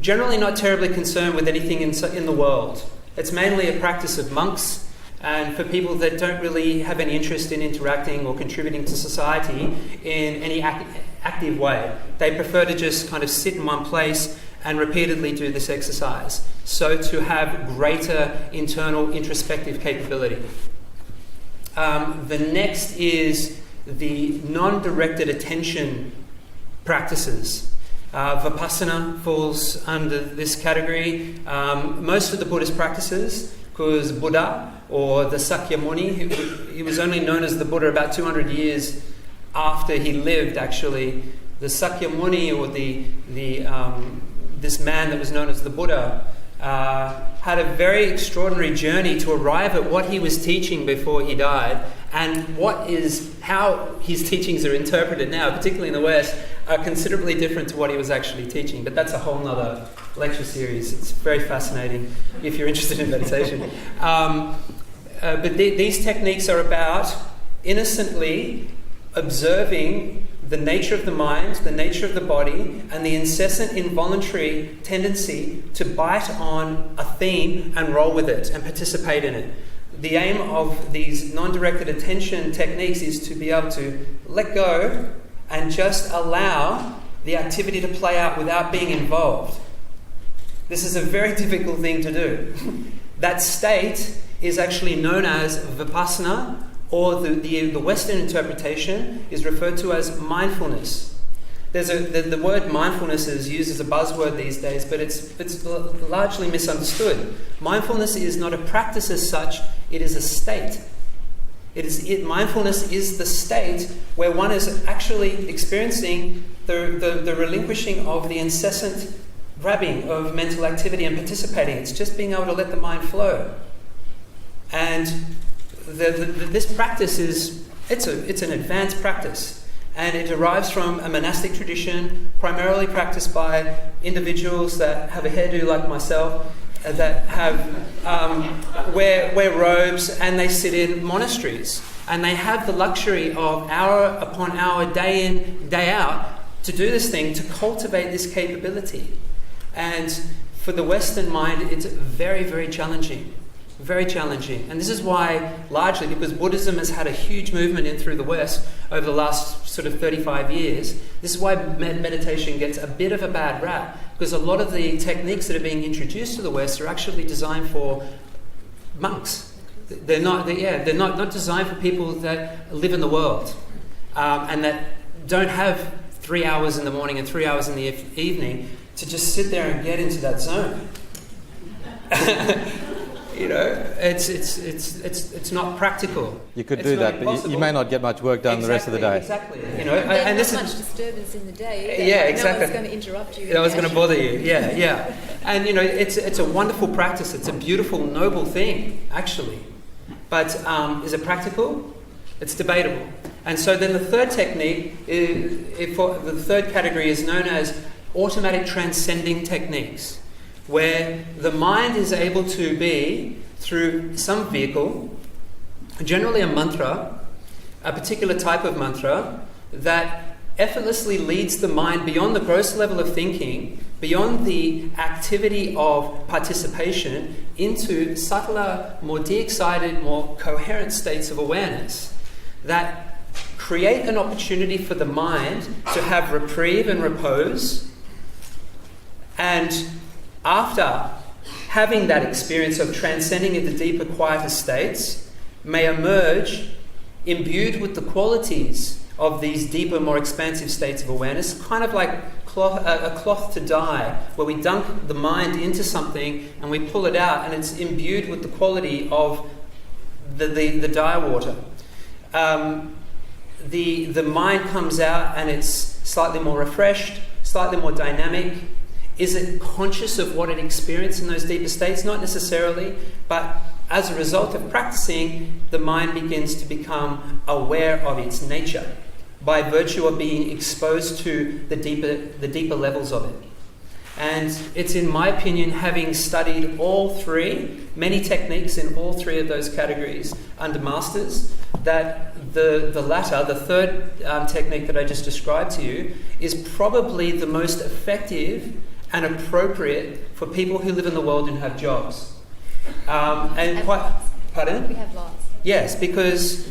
generally not terribly concerned with anything in the world. It's mainly a practice of monks and for people that don't really have any interest in interacting or contributing to society in any active way. They prefer to just kind of sit in one place and repeatedly do this exercise, so to have greater internal introspective capability. The next is the non-directed attention practices. Vipassana falls under this category. Most of the Buddhist practices, because Buddha, or the Sakyamuni, he was only known as the Buddha about 200 years after he lived, actually. The Sakyamuni, or this man that was known as the Buddha, had a very extraordinary journey to arrive at what he was teaching before he died, and how his teachings are interpreted now, particularly in the West, are considerably different to what he was actually teaching. But that's a whole nother lecture series. It's very fascinating if you're interested in meditation. But these techniques are about innocently observing the nature of the mind, the nature of the body, and the incessant involuntary tendency to bite on a theme and roll with it and participate in it. The aim of these non-directed attention techniques is to be able to let go and just allow the activity to play out without being involved. This is a very difficult thing to do. That state is actually known as Vipassana, or the Western interpretation is referred to as mindfulness. The word mindfulness is used as a buzzword these days, but it's largely misunderstood. Mindfulness is not a practice as such, it is a state. Mindfulness is the state where one is actually experiencing the relinquishing of the incessant grabbing of mental activity and participating. It's just being able to let the mind flow. And this practice it's an advanced practice. And it derives from a monastic tradition, primarily practiced by individuals that have a hairdo like myself, that have wear robes, and they sit in monasteries. And they have the luxury of hour upon hour, day in, day out, to do this thing, to cultivate this capability. And for the Western mind, it's very, very challenging. Very challenging. And this is why, largely, because Buddhism has had a huge movement in through the West over the last sort of 35 years, this is why meditation gets a bit of a bad rap, because a lot of the techniques that are being introduced to the West are actually designed for monks. They're not designed for people that live in the world and that don't have 3 hours in the morning and 3 hours in the evening to just sit there and get into that zone. You know, it's not practical. You could It's do not that, but you impossible. may not get much work done the rest of the day. Exactly. You know, There's and this not is much disturbance in the day either. Yeah, exactly. No one's going to interrupt you. that was going to bother you. Yeah. And you know, it's a wonderful practice. It's a beautiful, noble thing, actually. But is it practical? It's debatable. And so then the third technique, the third category is known as automatic transcending techniques, where the mind is able to be, through some vehicle, generally a mantra, a particular type of mantra, that effortlessly leads the mind beyond the gross level of thinking, beyond the activity of participation, into subtler, more de-excited, more coherent states of awareness that create an opportunity for the mind to have reprieve and repose. And after having that experience of transcending into deeper, quieter states, may emerge imbued with the qualities of these deeper, more expansive states of awareness, kind of like a cloth to dye, where we dunk the mind into something and we pull it out, and it's imbued with the quality of the dye water. The mind comes out and it's slightly more refreshed, slightly more dynamic. Is it conscious of what it experienced in those deeper states? Not necessarily, but as a result of practicing, the mind begins to become aware of its nature by virtue of being exposed to the deeper levels of it. And it's, in my opinion, having studied all three, many techniques in all three of those categories under masters, that the latter, the third technique that I just described to you, is probably the most effective and appropriate for people who live in the world and have jobs. And quite, lots. pardon? We have lots. Yes, because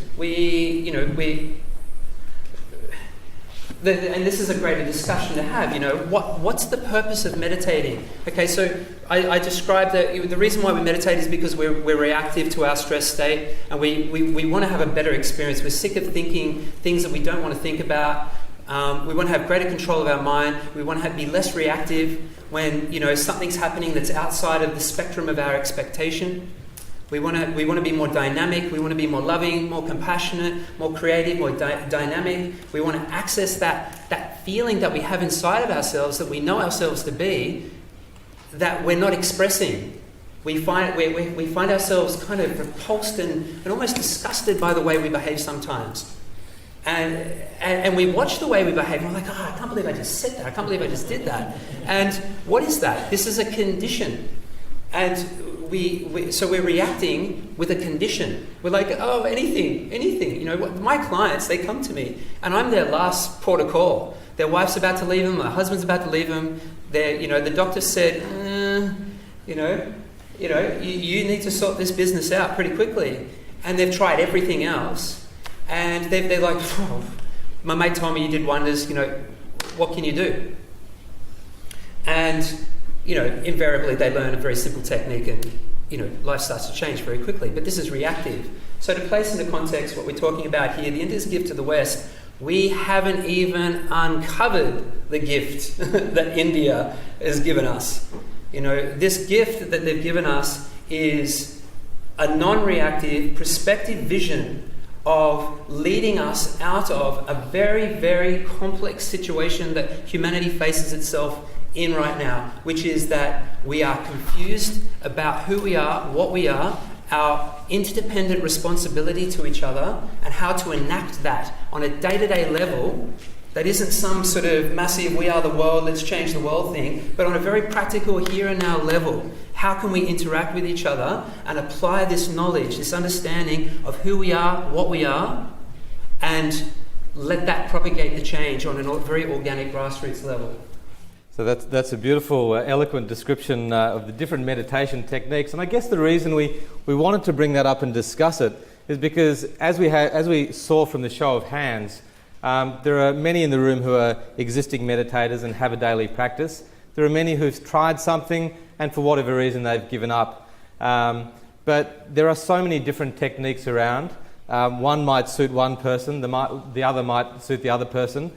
and this is a greater discussion to have, what's the purpose of meditating? Okay, so I described that the reason why we meditate is because we're reactive to our stress state, and we want to have a better experience. We're sick of thinking things that we don't want to think about. We want to have greater control of our mind. We want to be less reactive when something's happening that's outside of the spectrum of our expectation. We want to be more dynamic. We want to be more loving, more compassionate, more creative, more dynamic. We want to access that feeling that we have inside of ourselves, that we know ourselves to be, that we're not expressing. We find ourselves kind of repulsed and almost disgusted by the way we behave sometimes. And we watch the way we behave, and we're like, I can't believe I just said that. I can't believe I just did that. And what is that? This is a condition. And so we're reacting with a condition. We're like, anything. My clients, they come to me, and I'm their last port of call. Their wife's about to leave them, their husband's about to leave them. The doctor said, you need to sort this business out pretty quickly. And they've tried everything else. And they're like, my mate told me you did wonders, what can you do? And, invariably they learn a very simple technique and, life starts to change very quickly. But this is reactive. So to place into context what we're talking about here, the India's gift to the West, we haven't even uncovered the gift that India has given us. This gift that they've given us is a non-reactive, prospective vision of leading us out of a very, very complex situation that humanity faces itself in right now, which is that we are confused about who we are, what we are, our interdependent responsibility to each other and how to enact that on a day-to-day level that isn't some sort of massive we are the world, let's change the world thing, but on a very practical here and now level. How can we interact with each other and apply this knowledge, this understanding of who we are, what we are, and let that propagate the change on a very organic grassroots level? So that's a beautiful, eloquent description of the different meditation techniques. And I guess the reason we wanted to bring that up and discuss it is because, as we saw from the show of hands, there are many in the room who are existing meditators and have a daily practice. There are many who've tried something and for whatever reason they've given up. But there are so many different techniques around. One might suit one person, the other might suit the other person.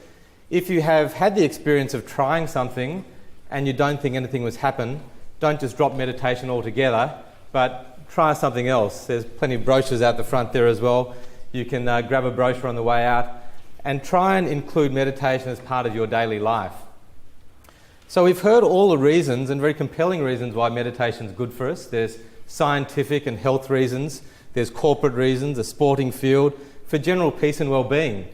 If you have had the experience of trying something and you don't think anything was happen, don't just drop meditation altogether, but try something else. There's plenty of brochures out the front there as well. You can grab a brochure on the way out and try and include meditation as part of your daily life. So we've heard all the reasons, and very compelling reasons, why meditation is good for us. There's scientific and health reasons, there's corporate reasons, a sporting field, for general peace and well-being.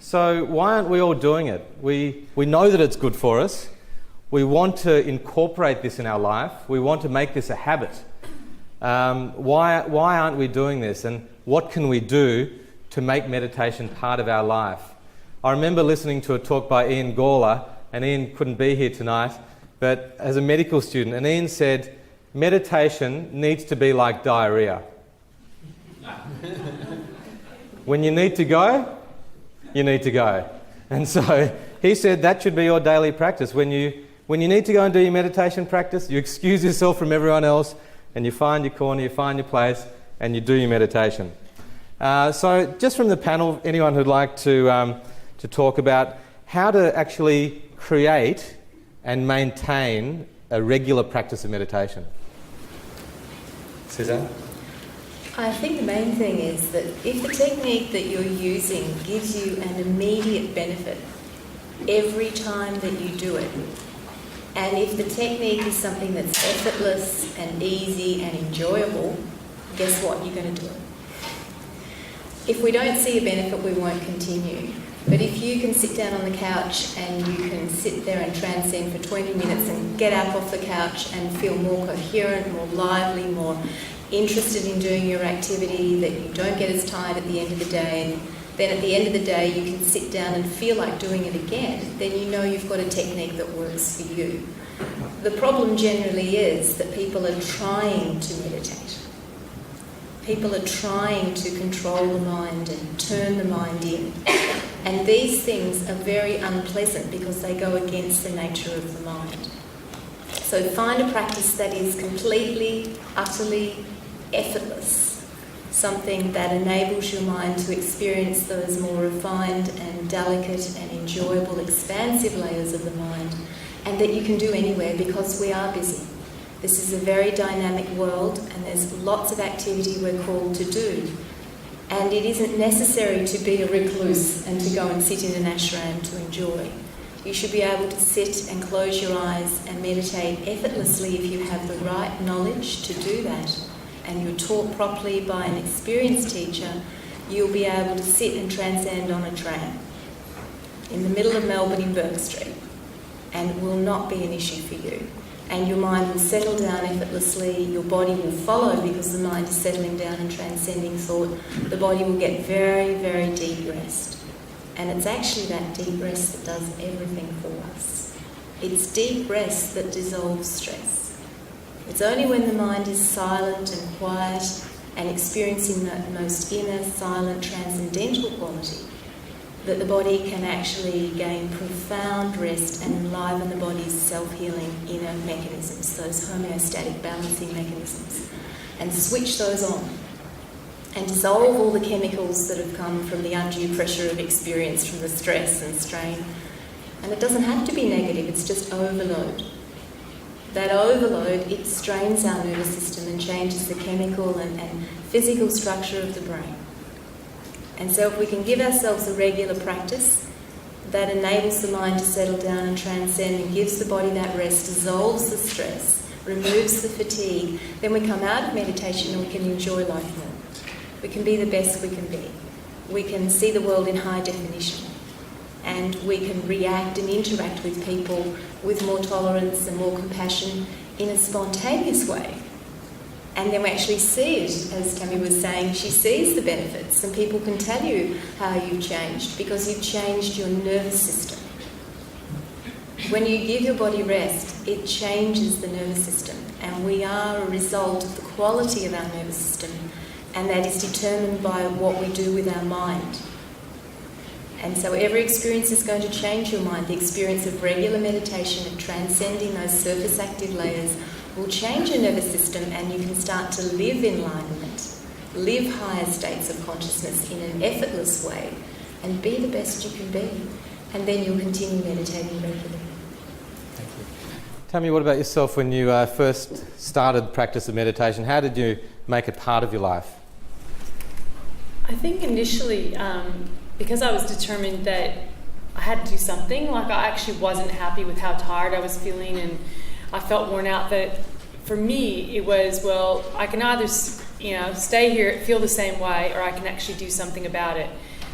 So why aren't we all doing it? We know that it's good for us. We want to incorporate this in our life. We want to make this a habit. Why aren't we doing this? And what can we do to make meditation part of our life? I remember listening to a talk by Ian Gawler, and Ian couldn't be here tonight, but as a medical student, and Ian said, meditation needs to be like diarrhea. When you need to go, you need to go. And so he said that should be your daily practice. When you need to go and do your meditation practice, you excuse yourself from everyone else and you find your corner, you find your place, and you do your meditation. So just from the panel, anyone who'd like to talk about how to actually create and maintain a regular practice of meditation? Suzanne? I think the main thing is that if the technique that you're using gives you an immediate benefit every time that you do it, and if the technique is something that's effortless and easy and enjoyable, guess what? You're going to do it. If we don't see a benefit, we won't continue. But if you can sit down on the couch and you can sit there and transcend for 20 minutes and get up off the couch and feel more coherent, more lively, more interested in doing your activity, that you don't get as tired at the end of the day, and then at the end of the day you can sit down and feel like doing it again, then you know you've got a technique that works for you. The problem generally is that people are trying to meditate. People are trying to control the mind and turn the mind in. And these things are very unpleasant because they go against the nature of the mind. So find a practice that is completely, utterly effortless, something that enables your mind to experience those more refined and delicate and enjoyable, expansive layers of the mind, and that you can do anywhere because we are busy. This is a very dynamic world and there's lots of activity we're called to do. And it isn't necessary to be a recluse and to go and sit in an ashram to enjoy. You should be able to sit and close your eyes and meditate effortlessly if you have the right knowledge to do that. And you're taught properly by an experienced teacher, you'll be able to sit and transcend on a tram in the middle of Melbourne in Burke Street, and it will not be an issue for you. And your mind will settle down effortlessly, your body will follow because the mind is settling down and transcending thought. The body will get very, very deep rest. And it's actually that deep rest that does everything for us. It's deep rest that dissolves stress. It's only when the mind is silent and quiet and experiencing that most inner, silent, transcendental quality that the body can actually gain profound rest and enliven the body's self-healing inner mechanisms, those homeostatic balancing mechanisms, and switch those on and dissolve all the chemicals that have come from the undue pressure of experience, from the stress and strain. And it doesn't have to be negative, it's just overload. That overload, it strains our nervous system and changes the chemical and physical structure of the brain. And so if we can give ourselves a regular practice that enables the mind to settle down and transcend and gives the body that rest, dissolves the stress, removes the fatigue, then we come out of meditation and we can enjoy life more. We can be the best we can be. We can see the world in high definition. And we can react and interact with people with more tolerance and more compassion in a spontaneous way. And then we actually see it, as Tammy was saying, she sees the benefits, and people can tell you how you've changed because you've changed your nervous system. When you give your body rest, it changes the nervous system, and we are a result of the quality of our nervous system, and that is determined by what we do with our mind. And so every experience is going to change your mind. The experience of regular meditation, of transcending those surface active layers, will change your nervous system, and you can start to live enlightenment, live higher states of consciousness in an effortless way, and be the best you can be. And then you'll continue meditating regularly. Thank you. Tammy, what about yourself when you first started practice of meditation? How did you make it part of your life? I think initially, because I was determined that I had to do something, like I actually wasn't happy with how tired I was feeling, and I felt worn out, that for me it was, well, I can either stay here, feel the same way, or I can actually do something about it.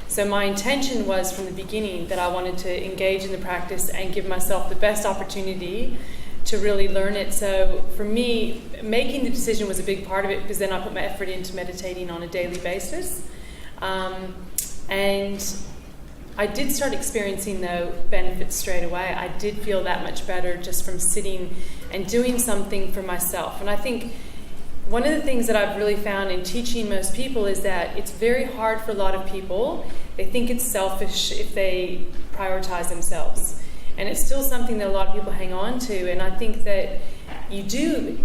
So my intention was from the beginning that I wanted to engage in the practice and give myself the best opportunity to really learn it. So for me, making the decision was a big part of it, because then I put my effort into meditating on a daily basis. And I did start experiencing, though, benefits straight away. I did feel that much better just from sitting and doing something for myself. And I think one of the things that I've really found in teaching most people is that it's very hard for a lot of people. They think it's selfish if they prioritize themselves. And it's still something that a lot of people hang on to. And I think that you do,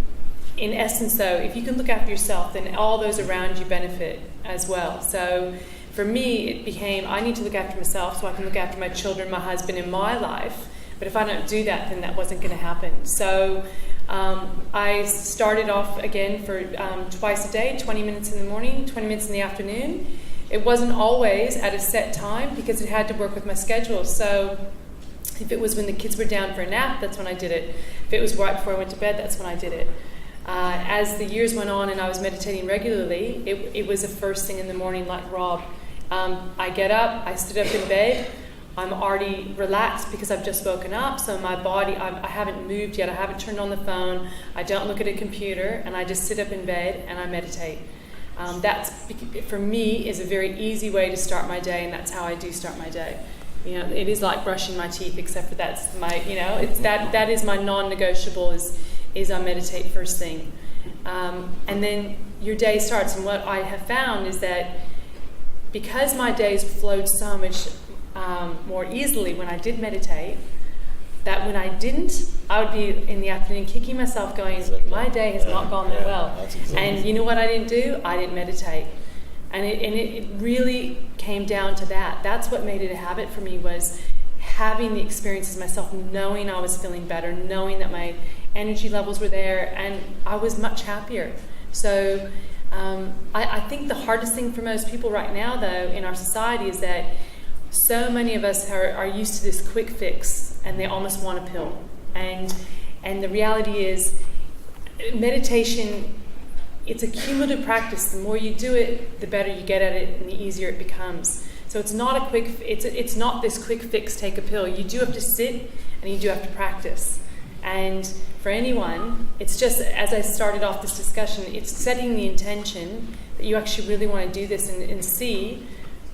in essence, though, if you can look after yourself, then all those around you benefit as well. So for me, it became, I need to look after myself so I can look after my children, my husband, and my life. But if I don't do that, then that wasn't going to happen. So I started off again for twice a day, 20 minutes in the morning, 20 minutes in the afternoon. It wasn't always at a set time because it had to work with my schedule. So if it was when the kids were down for a nap, that's when I did it. If it was right before I went to bed, that's when I did it. As the years went on and I was meditating regularly, it was the first thing in the morning, like Rob. I get up, I sit up in bed, I'm already relaxed because I've just woken up, so my body, I haven't moved yet, I haven't turned on the phone, I don't look at a computer, and I just sit up in bed and I meditate. That's, for me, is a very easy way to start my day, and that's how I do start my day. It is like brushing my teeth, except for that's my, it's that is my non-negotiable, is I meditate first thing. And then your day starts, and what I have found is that because my days flowed so much more easily when I did meditate, that when I didn't, I would be in the afternoon kicking myself going, my day has not gone that well. And you know what I didn't do? I didn't meditate. And it really came down to that. That's what made it a habit for me, was having the experiences myself, knowing I was feeling better, knowing that my energy levels were there, and I was much happier. So I think the hardest thing for most people right now, though, in our society is that so many of us are used to this quick fix, and they almost want a pill. And the reality is, meditation, it's a cumulative practice. The more you do it, the better you get at it, and the easier it becomes. So it's not it's not this quick fix, take a pill. You do have to sit, and you do have to practice. And for anyone, it's just, as I started off this discussion, it's setting the intention that you actually really want to do this, and see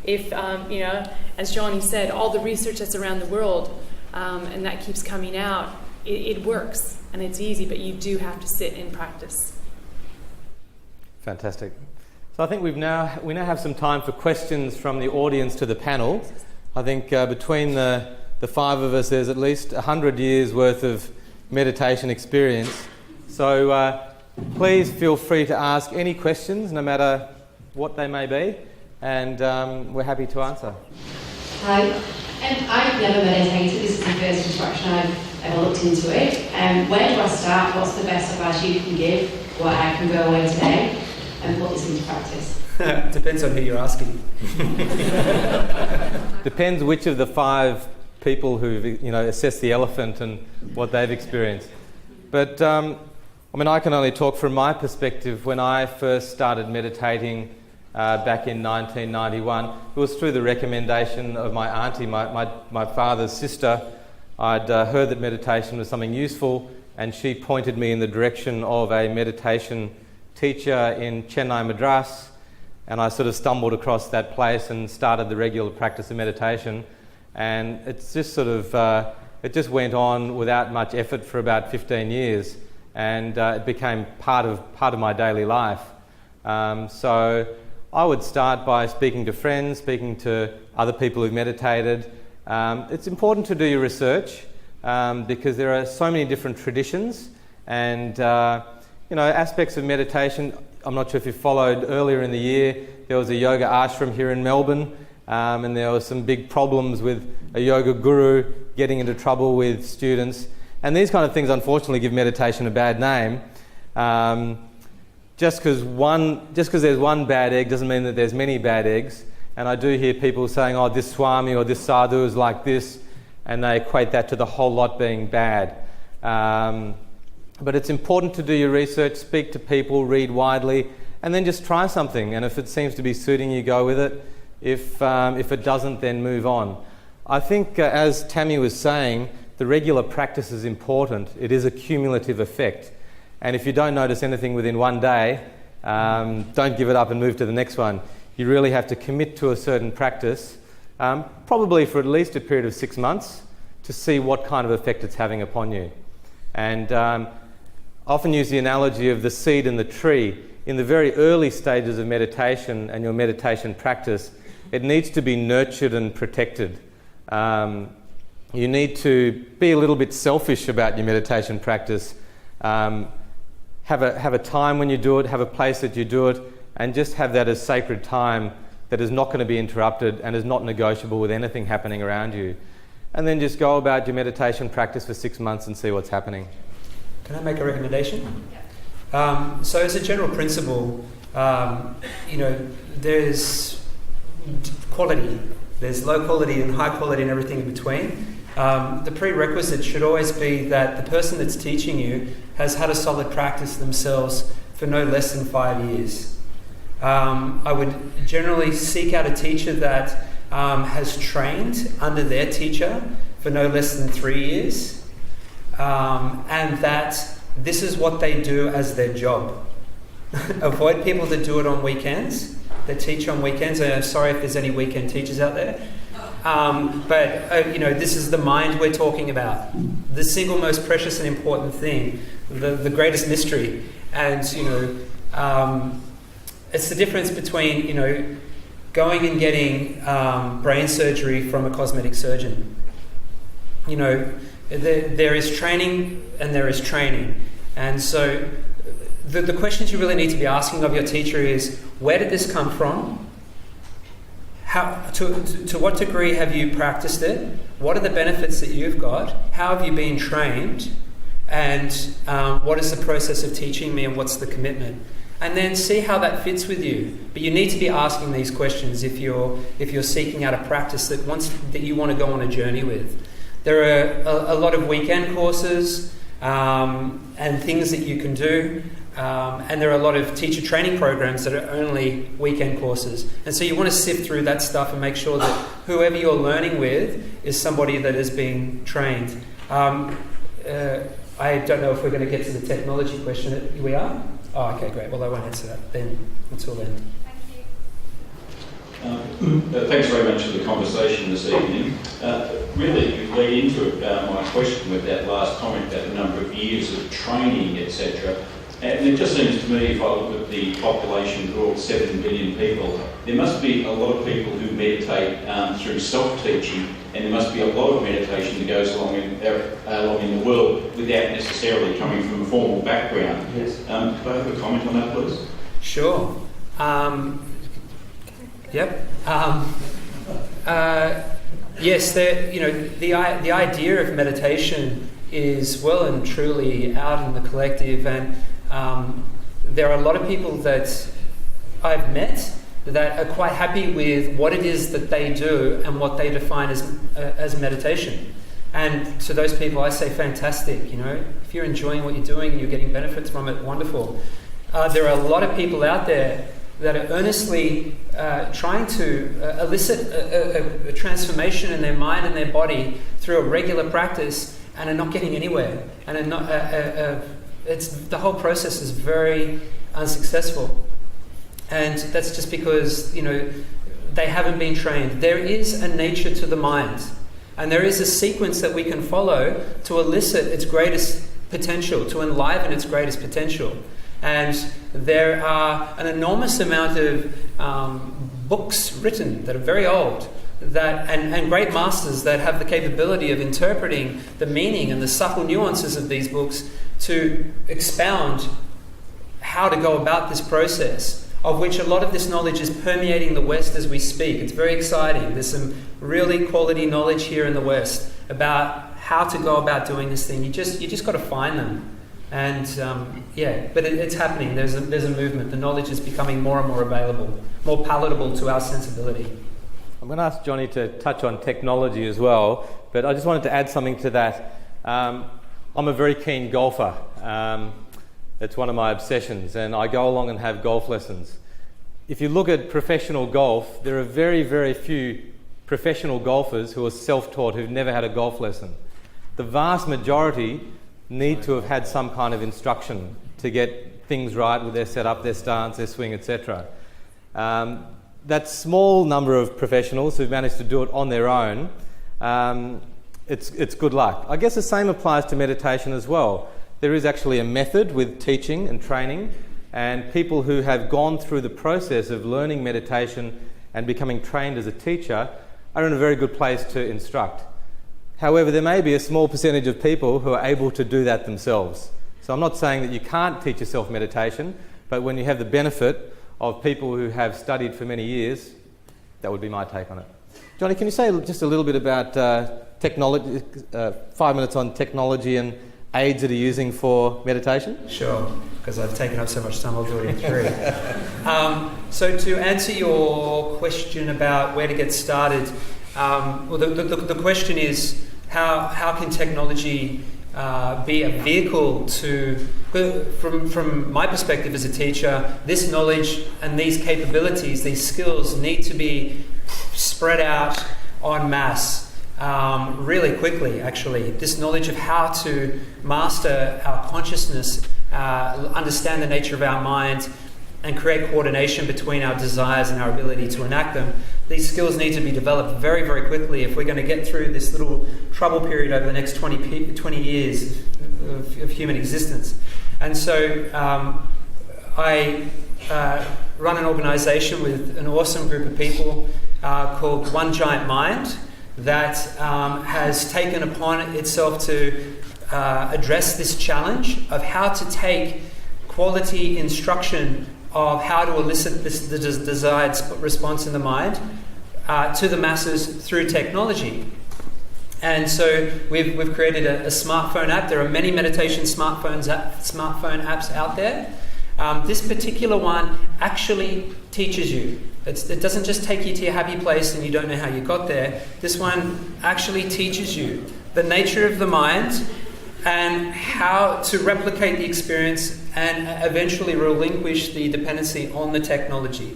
if, as Johnny said, all the research that's around the world, and that keeps coming out, it works, and it's easy, but you do have to sit and practice. Fantastic. So I think we now have some time for questions from the audience to the panel. I think between the five of us, there's at least 100 years worth of meditation experience. So please feel free to ask any questions, no matter what they may be, and we're happy to answer. Hi, and I've never meditated. This is the first instruction I've ever looked into it. Where do I start? What's the best advice you can give? What I can go away today and put this into practice? Depends on who you're asking. Depends which of the five people who've assessed the elephant and what they've experienced. But one I mean, I can only talk from my perspective. When I first started meditating back in 1991, it was through the recommendation of my auntie, my father's sister. I'd heard that meditation was something useful, and she pointed me in the direction of a meditation teacher in Chennai, Madras, and I sort of stumbled across that place and started the regular practice of meditation. And it's just sort of, it just went on without much effort for about 15 years, and it became part of my daily life. So I would start by speaking to friends, speaking to other people who've meditated. It's important to do your research because there are so many different traditions and aspects of meditation. I'm not sure if you followed earlier in the year, there was a yoga ashram here in Melbourne, and there were some big problems with a yoga guru getting into trouble with students. And these kind of things, unfortunately, give meditation a bad name. Just because there's one bad egg doesn't mean that there's many bad eggs. And I do hear people saying, oh, this Swami or this sadhu is like this, and they equate that to the whole lot being bad. But it's important to do your research, speak to people, read widely, and then just try something. And if it seems to be suiting you, go with it. If it doesn't, then move on. I think, as Tammy was saying, the regular practice is important. It is a cumulative effect. And if you don't notice anything within one day, don't give it up and move to the next one. You really have to commit to a certain practice, probably for at least a period of 6 months, to see what kind of effect it's having upon you. And I often use the analogy of the seed and the tree. In the very early stages of meditation and your meditation practice, it needs to be nurtured and protected. You need to be a little bit selfish about your meditation practice. Have a time when you do it, have a place that you do it, and just have that as sacred time that is not going to be interrupted and is not negotiable with anything happening around you. And then just go about your meditation practice for 6 months and see what's happening. Can I make a recommendation? So as a general principle, there's quality. There's low quality and high quality and everything in between. The prerequisite should always be that the person that's teaching you has had a solid practice themselves for no less than 5 years. I would generally seek out a teacher that has trained under their teacher for no less than 3 years, and that this is what they do as their job. Avoid people that do it on weekends, that teach on weekends. And I'm sorry if there's any weekend teachers out there. But this is the mind we're talking about. The single most precious and important thing, the greatest mystery. And, it's the difference between, going and getting brain surgery from a cosmetic surgeon. There is training and there is training. And so the questions you really need to be asking of your teacher is, where did this come from? To what degree have you practiced it? What are the benefits that you've got? How have you been trained? And what is the process of teaching me, and what's the commitment? And then see how that fits with you. But you need to be asking these questions if you're seeking out a practice that you want to go on a journey with. There are a lot of weekend courses and things that you can do. And there are a lot of teacher training programs that are only weekend courses. And so you want to sift through that stuff and make sure that whoever you're learning with is somebody that is being trained. I don't know if we're going to get to the technology question. We are? Oh, okay, great. Well, I won't answer that then. Until then. Thanks very much for the conversation this evening. Really, you lead into my question with that last comment about the number of years of training, etc. And it just seems to me, if I look at the population of all 7 billion people, there must be a lot of people who meditate through self-teaching, and there must be a lot of meditation that goes along in the world without necessarily coming from a formal background. Yes. Could I have a comment on that, please? Sure. Yep. Yes. The idea of meditation is well and truly out in the collective, and there are a lot of people that I've met that are quite happy with what it is that they do and what they define as meditation. And to those people, I say, fantastic. You know, if you're enjoying what you're doing and you're getting benefits from it, wonderful. There are a lot of people out there that are earnestly trying to elicit a transformation in their mind and their body through a regular practice, and are not getting anywhere. And are not, the whole process is very unsuccessful. And that's just because, you know, they haven't been trained. There is a nature to the mind, and there is a sequence that we can follow to elicit its greatest potential, to enliven its greatest potential. And there are an enormous amount of books written that are very old, and great masters that have the capability of interpreting the meaning and the subtle nuances of these books to expound how to go about this process, of which a lot of this knowledge is permeating the West as we speak. It's very exciting. There's some really quality knowledge here in the West about how to go about doing this thing. You just got to find them. And but it's happening. There's a movement. The knowledge is becoming more and more available, more palatable to our sensibility. I'm going to ask Johnny to touch on technology as well, but I just wanted to add something to that. I'm a very keen golfer. It's one of my obsessions, and I go along and have golf lessons. If you look at professional golf, there are very, very few professional golfers who are self-taught, who've never had a golf lesson. The vast majority need to have had some kind of instruction to get things right with their setup, their stance, their swing, etc. That small number of professionals who've managed to do it on their own, it's good luck. I guess the same applies to meditation as well. There is actually a method with teaching and training, and people who have gone through the process of learning meditation and becoming trained as a teacher are in a very good place to instruct. However, there may be a small percentage of people who are able to do that themselves. So I'm not saying that you can't teach yourself meditation, but when you have the benefit of people who have studied for many years, that would be my take on it. Johnny, can you say just a little bit about technology, 5 minutes on technology and aids that are using for meditation? Sure, because I've taken up so much time, I'll do it in 3. So to answer your question about where to get started, well, the question is how can technology be a vehicle to, from my perspective as a teacher, this knowledge and these capabilities, these skills need to be spread out en masse really quickly, actually. This knowledge of how to master our consciousness, understand the nature of our mind, and create coordination between our desires and our ability to enact them. These skills need to be developed very, very quickly if we're going to get through this little trouble period over the next 20 years of human existence. And so I run an organisation with an awesome group of people called One Giant Mind that has taken upon itself to address this challenge of how to take quality instruction of how to elicit the desired response in the mind to the masses through technology. And so we've created a smartphone app. There are many meditation smartphone apps out there. This particular one actually teaches you. It doesn't just take you to your happy place and you don't know how you got there. This one actually teaches you the nature of the mind and how to replicate the experience and eventually relinquish the dependency on the technology.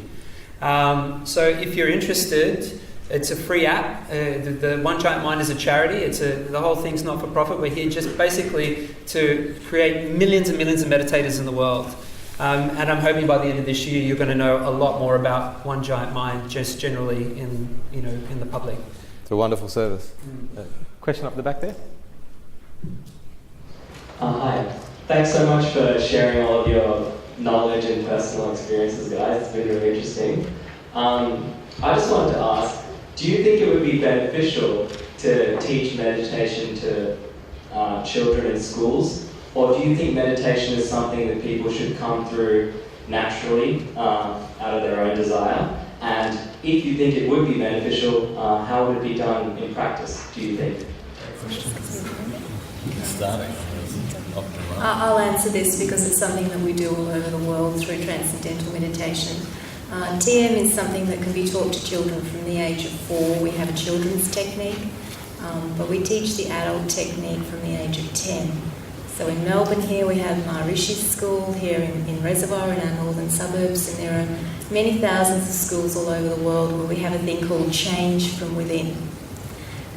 So if you're interested, it's a free app. The One Giant Mind is a charity. The whole thing's not for profit. We're here just basically to create millions and millions of meditators in the world. And I'm hoping by the end of this year you're going to know a lot more about One Giant Mind just generally in the public. It's a wonderful service. Question up the back there. Hi. Thanks so much for sharing all of your knowledge and personal experiences, guys. It's been really interesting. I just wanted to ask, do you think it would be beneficial to teach meditation to children in schools? Or do you think meditation is something that people should come through naturally out of their own desire? And if you think it would be beneficial, how would it be done in practice, do you think? I'll answer this because it's something that we do all over the world through transcendental meditation. TM is something that can be taught to children from the age of 4. We have a children's technique. but we teach the adult technique from the age of 10. So in Melbourne here we have Maharishis School here in Reservoir in our northern suburbs, and there are many thousands of schools all over the world where we have a thing called Change from Within.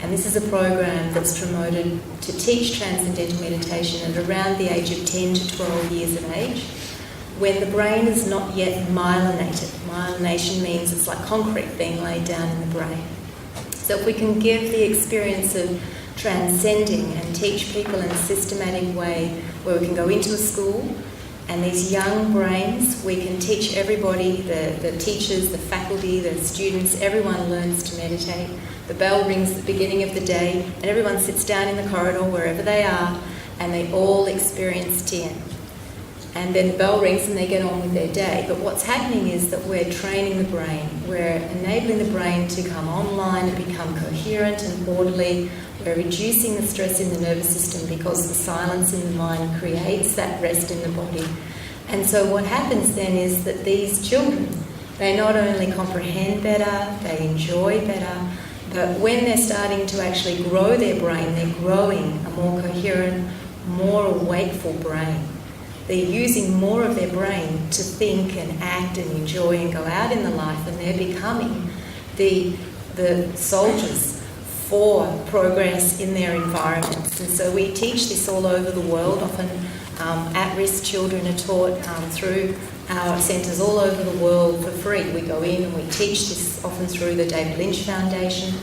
And this is a program that's promoted to teach transcendental meditation at around the age of 10 to 12 years of age, when the brain is not yet myelinated. Myelination means it's like concrete being laid down in the brain. So if we can give the experience of transcending and teach people in a systematic way where we can go into a school and these young brains, we can teach everybody, the teachers, the faculty, the students, everyone learns to meditate. The bell rings at the beginning of the day and everyone sits down in the corridor wherever they are and they all experience TM. And then the bell rings and they get on with their day. But what's happening is that we're training the brain. We're enabling the brain to come online and become coherent and orderly. We're reducing the stress in the nervous system because the silence in the mind creates that rest in the body. And so what happens then is that these children, they not only comprehend better, they enjoy better, but when they're starting to actually grow their brain, they're growing a more coherent, more wakeful brain. They're using more of their brain to think and act and enjoy and go out in the life, and they're becoming the soldiers for progress in their environments. And so we teach this all over the world. Often at-risk children are taught through our centres all over the world for free. We go in and we teach this often through the David Lynch Foundation.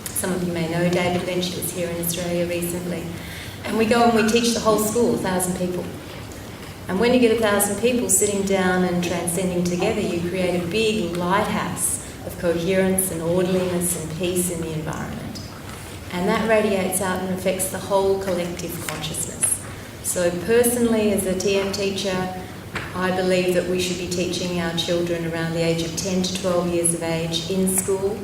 Some of you may know David Lynch, he was here in Australia recently. And we go and we teach the whole school, 1,000 people. And when you get 1,000 people sitting down and transcending together, you create a big lighthouse of coherence and orderliness and peace in the environment. And that radiates out and affects the whole collective consciousness. So personally, as a TM teacher, I believe that we should be teaching our children around the age of 10 to 12 years of age in school.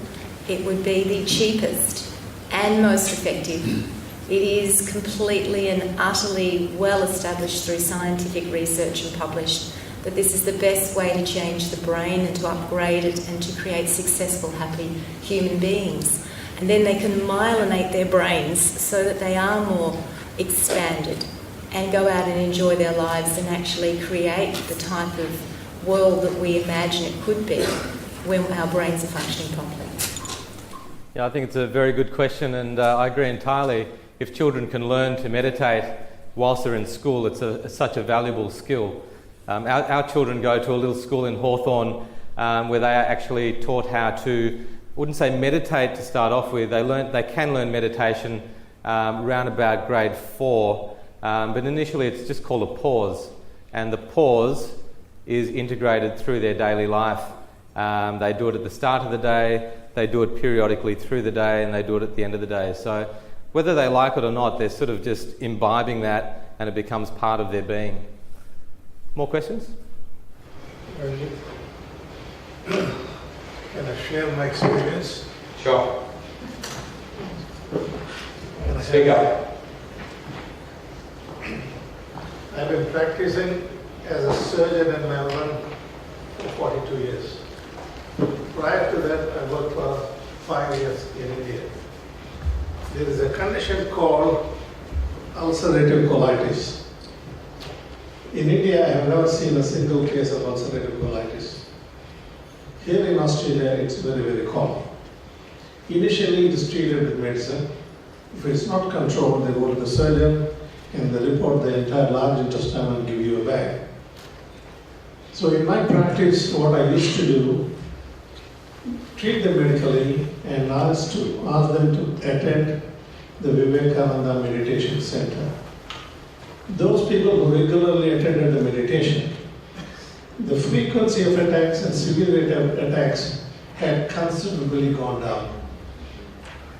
It would be the cheapest and most effective. It is completely and utterly well established through scientific research and published that this is the best way to change the brain and to upgrade it and to create successful, happy human beings. And then they can myelinate their brains so that they are more expanded and go out and enjoy their lives and actually create the type of world that we imagine it could be when our brains are functioning properly. Yeah, I think it's a very good question, and I agree entirely. If children can learn to meditate whilst they're in school, it's such a valuable skill. Our children go to a little school in Hawthorn where they are actually taught how to, I wouldn't say meditate to start off with, they can learn meditation round about grade 4, but initially it's just called a pause, and the pause is integrated through their daily life. They do it at the start of the day, they do it periodically through the day, and they do it at the end of the day. So whether they like it or not, they're sort of just imbibing that and it becomes part of their being. More questions? Can I share my experience? Sure. Speak up. I've been practicing as a surgeon in Melbourne for 42 years. Prior to that, I worked for 5 years in India. There is a condition called ulcerative colitis. In India, I have never seen a single case of ulcerative colitis. Here in Australia, it's very, very common. Initially, it is treated with medicine. If it's not controlled, they go to the surgeon and they report the entire large intestine and give you a bag. So in my practice, what I used to do, treat them medically and ask them to attend the Vivekananda Meditation Center. Those people who regularly attended the meditation, the frequency of attacks and severity of attacks had considerably gone down.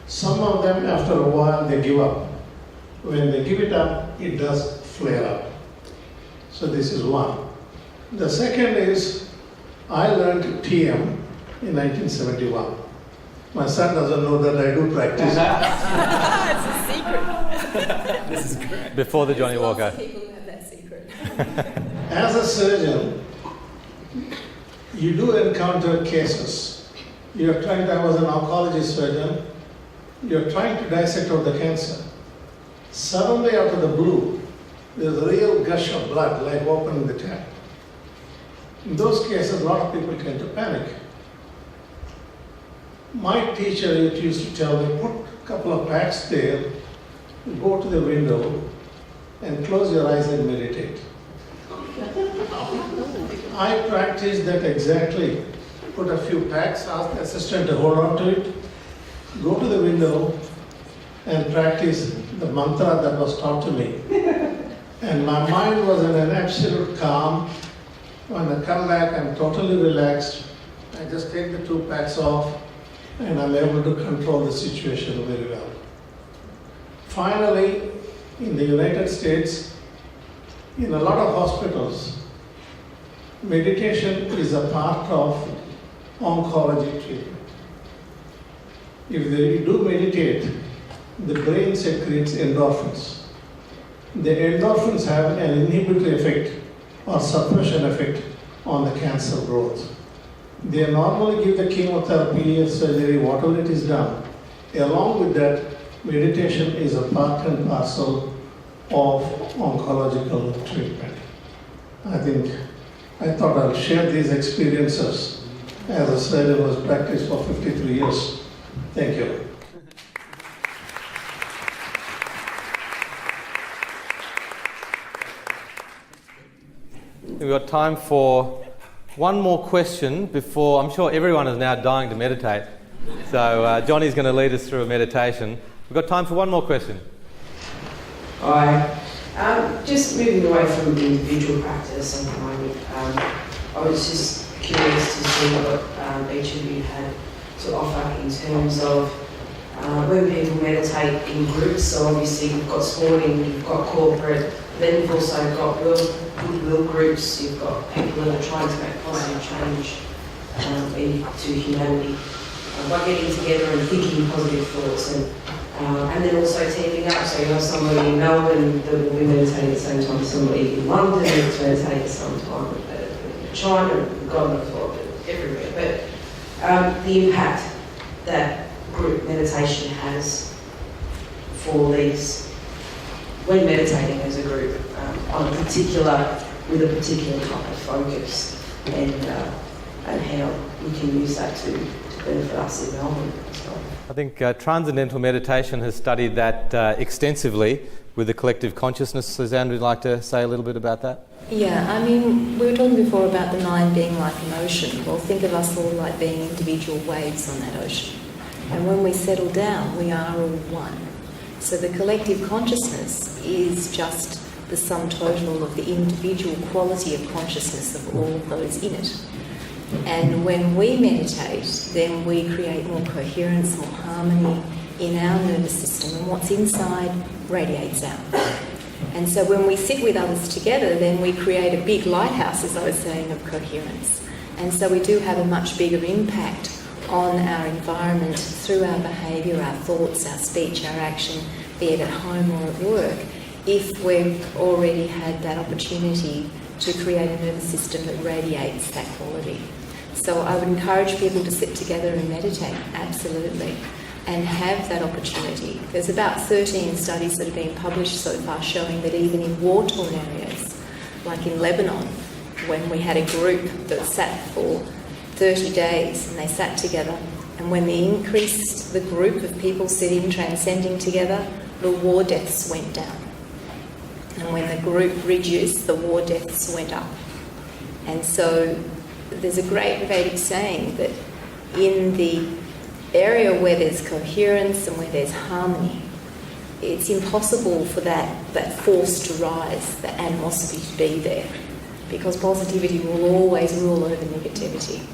Some of them, after a while, they give up. When they give it up, it does flare up. So this is one. The second is, I learned TM in 1971. My son doesn't know that I do practice. It's a secret. This is great. Before the Johnny Walker. Lots of people who have that secret. As a surgeon, you do encounter cases. I was an oncology surgeon. you're trying to dissect out the cancer. Suddenly, out of the blue, there's a real gush of blood, like opening the tap. In those cases, a lot of people tend to panic. My teacher used to tell me, put a couple of packs there, go to the window, and close your eyes and meditate. I practiced that exactly. Put a few packs, ask the assistant to hold on to it, go to the window, and practice the mantra that was taught to me. And my mind was in an absolute calm. When I come back, I'm totally relaxed. I just take the 2 packs off, and I'm able to control the situation very well. Finally, in the United States, in a lot of hospitals, meditation is a part of oncology treatment. If they do meditate, the brain secretes endorphins. The endorphins have an inhibitory effect or suppression effect on the cancer growth. They normally give the chemotherapy or surgery, whatever it is done. Along with that, meditation is a part and parcel of oncological treatment. I thought I'll share these experiences as a surgeon who has practiced for 53 years. Thank you. We've got time for one more question before, I'm sure everyone is now dying to meditate. So Johnny's going to lead us through a meditation. We've got time for one more question. Hi. Just moving away from the individual practice at the moment, I was just curious to see what each of you had to offer in terms of when people meditate in groups. So obviously you've got sporting, you've got corporate, then you've also got goodwill groups, you've got people that are trying to make positive change to humanity by getting together and thinking positive thoughts, and then also teaming up. So you have somebody in Melbourne that will be meditating at the same time as somebody in London that's meditating at the same time in China, God knows what, everywhere. But the impact that group meditation has for these, when meditating as a group, with a particular type of focus, and how we can use that to benefit us in Melbourne as well. I think Transcendental Meditation has studied that extensively with the collective consciousness. Suzanne, would you like to say a little bit about that? Yeah, I mean, we were talking before about the mind being like an ocean. Well, think of us all like being individual waves on that ocean. And when we settle down, we are all one. So the collective consciousness is just the sum total of the individual quality of consciousness of all of those in it. And when we meditate, then we create more coherence, more harmony in our nervous system, and what's inside radiates out. And so when we sit with others together, then we create a big lighthouse, as I was saying, of coherence. And so we do have a much bigger impact on our environment through our behaviour, our thoughts, our speech, our action, be it at home or at work, if we've already had that opportunity to create a nervous system that radiates that quality. So I would encourage people to sit together and meditate, absolutely, and have that opportunity. There's about 13 studies that have been published so far showing that even in war-torn areas, like in Lebanon, when we had a group that sat for 30 days and they sat together, and when they increased the group of people sitting, transcending together, the war deaths went down. And when the group reduced, the war deaths went up. And so there's a great Vedic saying that in the area where there's coherence and where there's harmony, it's impossible for that force to rise, that animosity to be there, because positivity will always rule over negativity.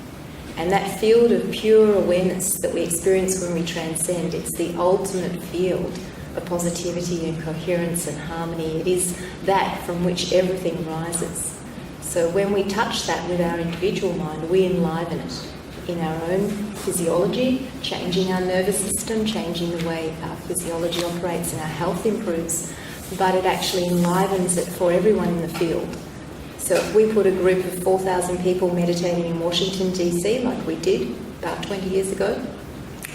And that field of pure awareness that we experience when we transcend, it's the ultimate field of positivity and coherence and harmony. It is that from which everything rises. So when we touch that with our individual mind, we enliven it in our own physiology, changing our nervous system, changing the way our physiology operates, and our health improves, but it actually enlivens it for everyone in the field. So if we put a group of 4,000 people meditating in Washington, D.C., like we did about 20 years ago,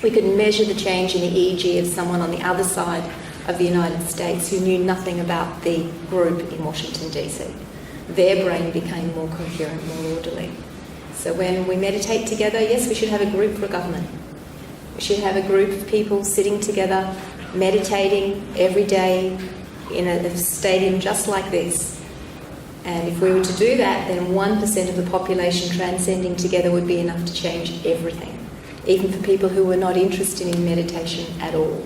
We could measure the change in the EEG of someone on the other side of the United States who knew nothing about the group in Washington, D.C. Their brain became more coherent, more orderly. So when we meditate together, yes, we should have a group for government. We should have a group of people sitting together, meditating every day in a stadium just like this. And if we were to do that, then 1% of the population transcending together would be enough to change everything. Even for people who were not interested in meditation at all.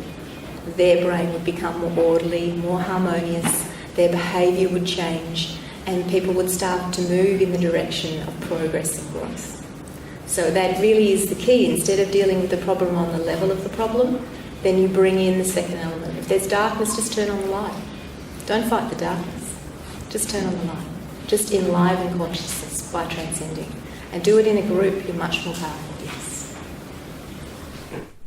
Their brain would become more orderly, more harmonious, their behaviour would change, and people would start to move in the direction of progress and growth. So that really is the key. Instead of dealing with the problem on the level of the problem, then you bring in the second element. If there's darkness, just turn on the light. Don't fight the darkness. Just turn on the light. Just enliven consciousness by transcending. And do it in a group, you're much more powerful, yes.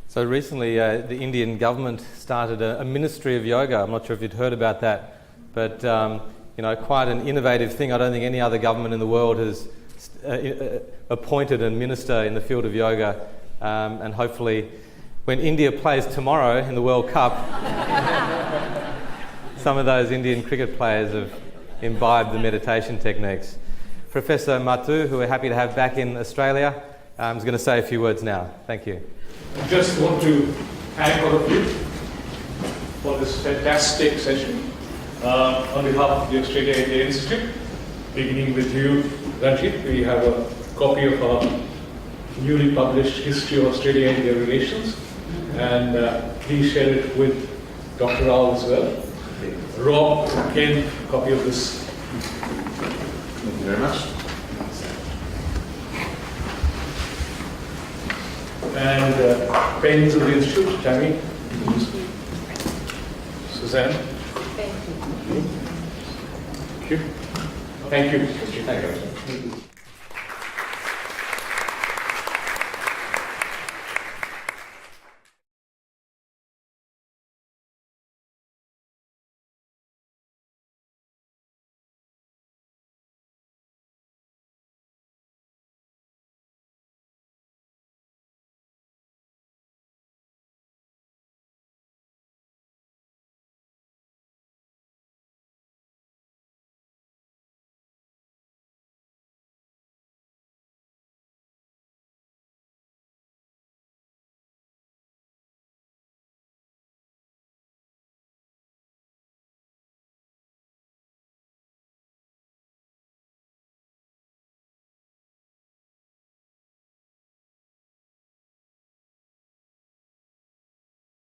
So recently, the Indian government started a ministry of yoga. I'm not sure if you'd heard about that, but quite an innovative thing. I don't think any other government in the world has appointed a minister in the field of yoga, and hopefully, when India plays tomorrow in the World Cup, some of those Indian cricket players have imbibed the meditation techniques. Professor Mathu, who we're happy to have back in Australia, is going to say a few words now. Thank you. I just want to thank all of you for this fantastic session on behalf of the Australia India Institute. Beginning with you, Ranjit, we have a copy of our newly published History of Australia-India Relations, and please share it with Dr. Rao as well. Rob, again, a copy of this. Thank you very much. And paintings of the Institute, Tammy, Suzanne. Thank you. Thank you. Thank you.